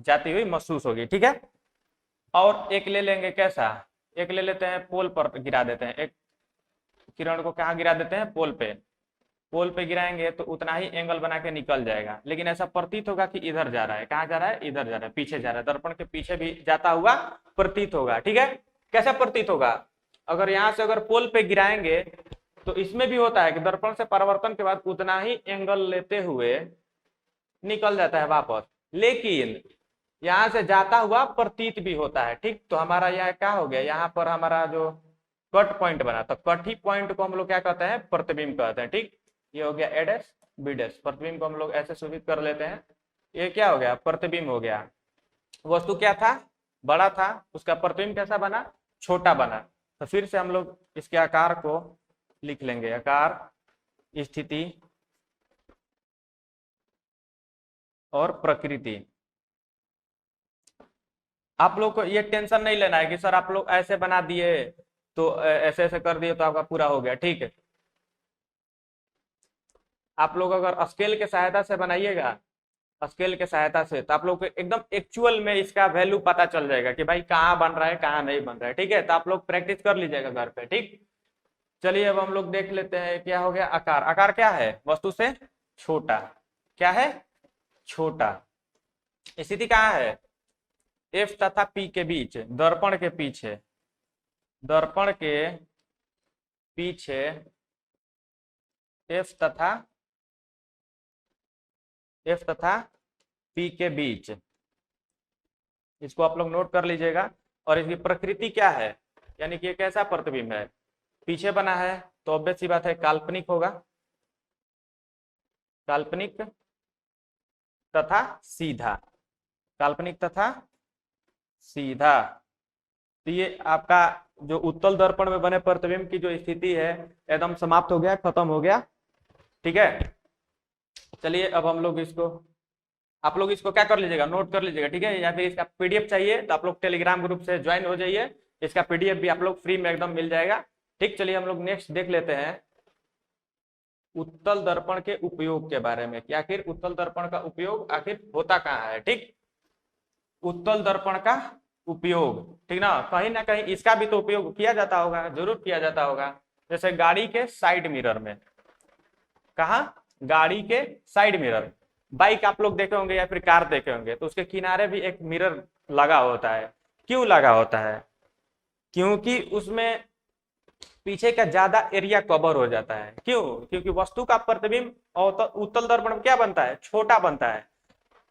जाती हुई महसूस होगी। ठीक है, और एक ले लेंगे कैसा, एक ले लेते हैं पोल पर गिरा देते हैं। एक किरण को कहाँ गिरा देते हैं, पोल पे। पोल पे गिराएंगे तो उतना ही एंगल बना के निकल जाएगा, लेकिन ऐसा प्रतीत होगा कि इधर जा रहा है। कहाँ जा रहा है, इधर जा रहा है, पीछे जा रहा है, दर्पण के पीछे भी जाता हुआ प्रतीत होगा। ठीक है, कैसा प्रतीत होगा, अगर यहाँ से अगर पोल पे गिराएंगे तो इसमें भी होता है कि दर्पण से परावर्तन के बाद उतना ही एंगल लेते हुए निकल जाता है वापस, लेकिन यहाँ से जाता हुआ प्रतीत भी होता है। ठीक, तो हमारा यह क्या हो गया, यहाँ पर हमारा जो कट पॉइंट बना, तो कट ही पॉइंट को हम लोग क्या कहते हैं, प्रतिबिंब कहते हैं। ठीक, ये हो गया ए डैश बी डैश, प्रतिबिंब को हम लोग ऐसे सूचित कर लेते हैं। ये क्या हो गया, प्रतिबिंब हो गया। वस्तु क्या था, बड़ा था, उसका प्रतिबिंब कैसा बना, छोटा बना। तो फिर से हम लोग इसके आकार को लिख लेंगे, आकार, स्थिति और प्रकृति। आप लोग को ये टेंशन नहीं लेना है कि सर आप लोग ऐसे बना दिए तो ऐसे ऐसे कर दिए तो आपका पूरा हो गया। ठीक है, आप लोग अगर स्केल के सहायता से बनाइएगा, स्केल के सहायता से, तो आप लोग को एकदम एक्चुअल में इसका वैल्यू पता चल जाएगा कि भाई कहाँ बन रहा है कहाँ नहीं बन रहा है। ठीक है, तो आप लोग प्रैक्टिस कर लीजिएगा घर पे। ठीक, चलिए अब हम लोग देख लेते हैं क्या हो गया। आकार, आकार क्या है? वस्तु से छोटा। क्या है? छोटा। स्थिति कहाँ है? एफ तथा पी के बीच, दर्पण के पीछे, दर्पण के पीछे एफ तथा पी के बीच, इसको आप लोग नोट कर लीजिएगा। और इसकी प्रकृति क्या है, यानी कि ये कैसा प्रतिबिंब है? पीछे बना है तो ऑब्वियस सी बात है काल्पनिक होगा, काल्पनिक तथा सीधा, काल्पनिक तथा सीधा। तो ये आपका जो उत्तल दर्पण में बने प्रतिबिंब की जो स्थिति है एकदम समाप्त हो गया, खत्म हो गया। ठीक है, चलिए अब हम लोग इसको, आप लोग इसको क्या कर लीजिएगा, नोट कर लीजिएगा। ठीक है, या फिर इसका पीडीएफ चाहिए तो आप लोग टेलीग्राम ग्रुप से ज्वाइन हो जाइए, इसका पीडीएफ भी आप लोग फ्री में एकदम मिल जाएगा। ठीक, चलिए हम लोग नेक्स्ट देख लेते हैं उत्तल दर्पण के उपयोग के बारे में कि आखिर उत्तल दर्पण का उपयोग आखिर होता कहाँ है। ठीक, उत्तल दर्पण का उपयोग, ठीक ना कहीं इसका भी तो उपयोग किया जाता होगा, जरूर किया जाता होगा। जैसे गाड़ी के साइड मिरर में, कहा? गाड़ी के साइड मिरर, बाइक आप लोग देखे होंगे या फिर कार देखे होंगे तो उसके किनारे भी एक मिरर लगा होता है। क्यों लगा होता है? क्योंकि उसमें पीछे का ज्यादा एरिया कवर हो जाता है। क्यों? क्योंकि वस्तु का प्रतिबिंब उत्तल दर्पण में क्या बनता है? छोटा बनता है।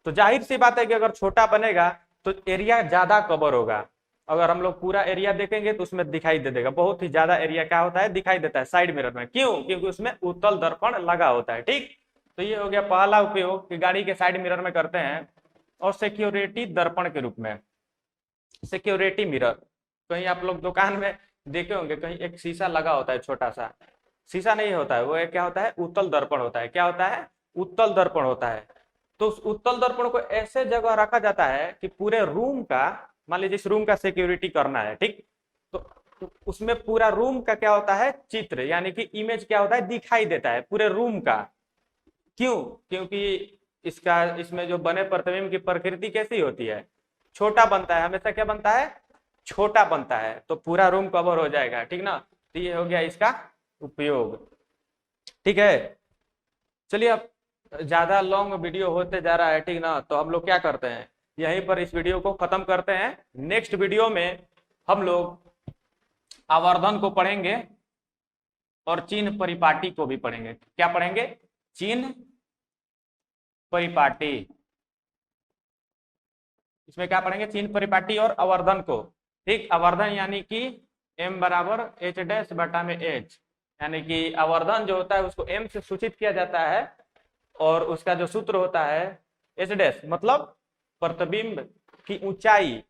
तो जाहिर सी बात है कि अगर छोटा बनेगा तो एरिया ज्यादा कवर होगा। अगर हम लोग पूरा एरिया देखेंगे तो उसमें दिखाई दे देगा, बहुत ही ज्यादा एरिया क्या होता है? दिखाई देता है साइड मिरर में। क्यों? क्योंकि उसमें उत्तल दर्पण लगा होता है। ठीक, तो ये हो गया पहला उपयोग कि गाड़ी के साइड मिरर में करते हैं। और सिक्योरिटी दर्पण के रूप में, सिक्योरिटी मिरर, कहीं आप लोग दुकान में देखे होंगे कहीं एक शीशा लगा होता है, छोटा सा शीशा नहीं होता है वो, एक क्या होता है? उत्तल दर्पण होता है। क्या होता है? उत्तल दर्पण होता है। तो उस उत्तल दर्पण को ऐसे जगह रखा जाता है कि पूरे रूम का, मान लीजिए इस रूम का सिक्योरिटी करना है, ठीक, तो उसमें पूरा रूम का क्या होता है? चित्र, यानी कि इमेज क्या होता है? दिखाई देता है पूरे रूम का। क्यों? क्योंकि इसमें जो बने प्रतिबिंब की प्रकृति कैसी होती है? छोटा बनता है, हमेशा क्या बनता है? छोटा बनता है, तो पूरा रूम कवर हो जाएगा। ठीक ना, तो ये हो गया इसका उपयोग। ठीक है, चलिए अब ज्यादा लॉन्ग वीडियो होते जा रहा है, ठीक ना, तो हम लोग क्या करते हैं, यहीं पर इस वीडियो को खत्म करते हैं। नेक्स्ट वीडियो में हम लोग आवर्धन को पढ़ेंगे और चिन्ह परिपाटी को भी पढ़ेंगे। क्या पढ़ेंगे? चिन्ह परिपाटी। इसमें क्या पढ़ेंगे? चिन्ह परिपाटी और आवर्धन को। ठीक, आवर्धन यानी कि m बराबर h डैश बटा में h, यानी कि आवर्धन जो होता है उसको m से सूचित किया जाता है और उसका जो सूत्र होता है h डैश मतलब प्रतिबिंब की ऊंचाई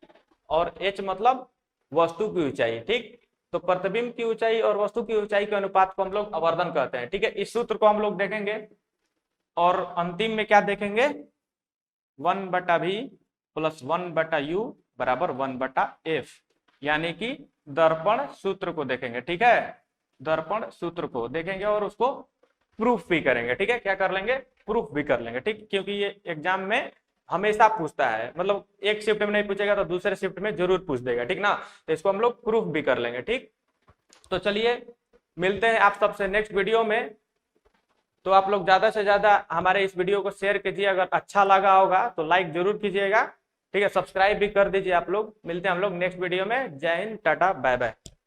और h मतलब वस्तु की ऊंचाई। ठीक, तो प्रतिबिंब की ऊंचाई और वस्तु की ऊंचाई के अनुपात को हम लोग आवर्धन कहते हैं। ठीक है, इस सूत्र को हम लोग देखेंगे और अंतिम में क्या देखेंगे? 1/v प्लस 1/u बराबर 1/f, यानी कि दर्पण सूत्र को देखेंगे। ठीक है, दर्पण सूत्र को देखेंगे और उसको प्रूफ भी करेंगे। ठीक है, क्या कर लेंगे? प्रूफ भी कर लेंगे। ठीक, क्योंकि ये एग्जाम में हमेशा पूछता है, मतलब एक शिफ्ट में नहीं पूछेगा तो दूसरे शिफ्ट में जरूर पूछ देगा। ठीक ना, तो इसको हम लोग प्रूफ भी कर लेंगे। ठीक, तो चलिए मिलते हैं आप सबसे नेक्स्ट वीडियो में। तो आप लोग ज्यादा से ज्यादा हमारे इस वीडियो को शेयर कीजिए, अगर अच्छा लगा होगा तो लाइक जरूर कीजिएगा। ठीक है, सब्सक्राइब भी कर दीजिए आप लोग। मिलते हैं हम लोग नेक्स्ट वीडियो में। जय हिंद, टाटा, बाय बाय।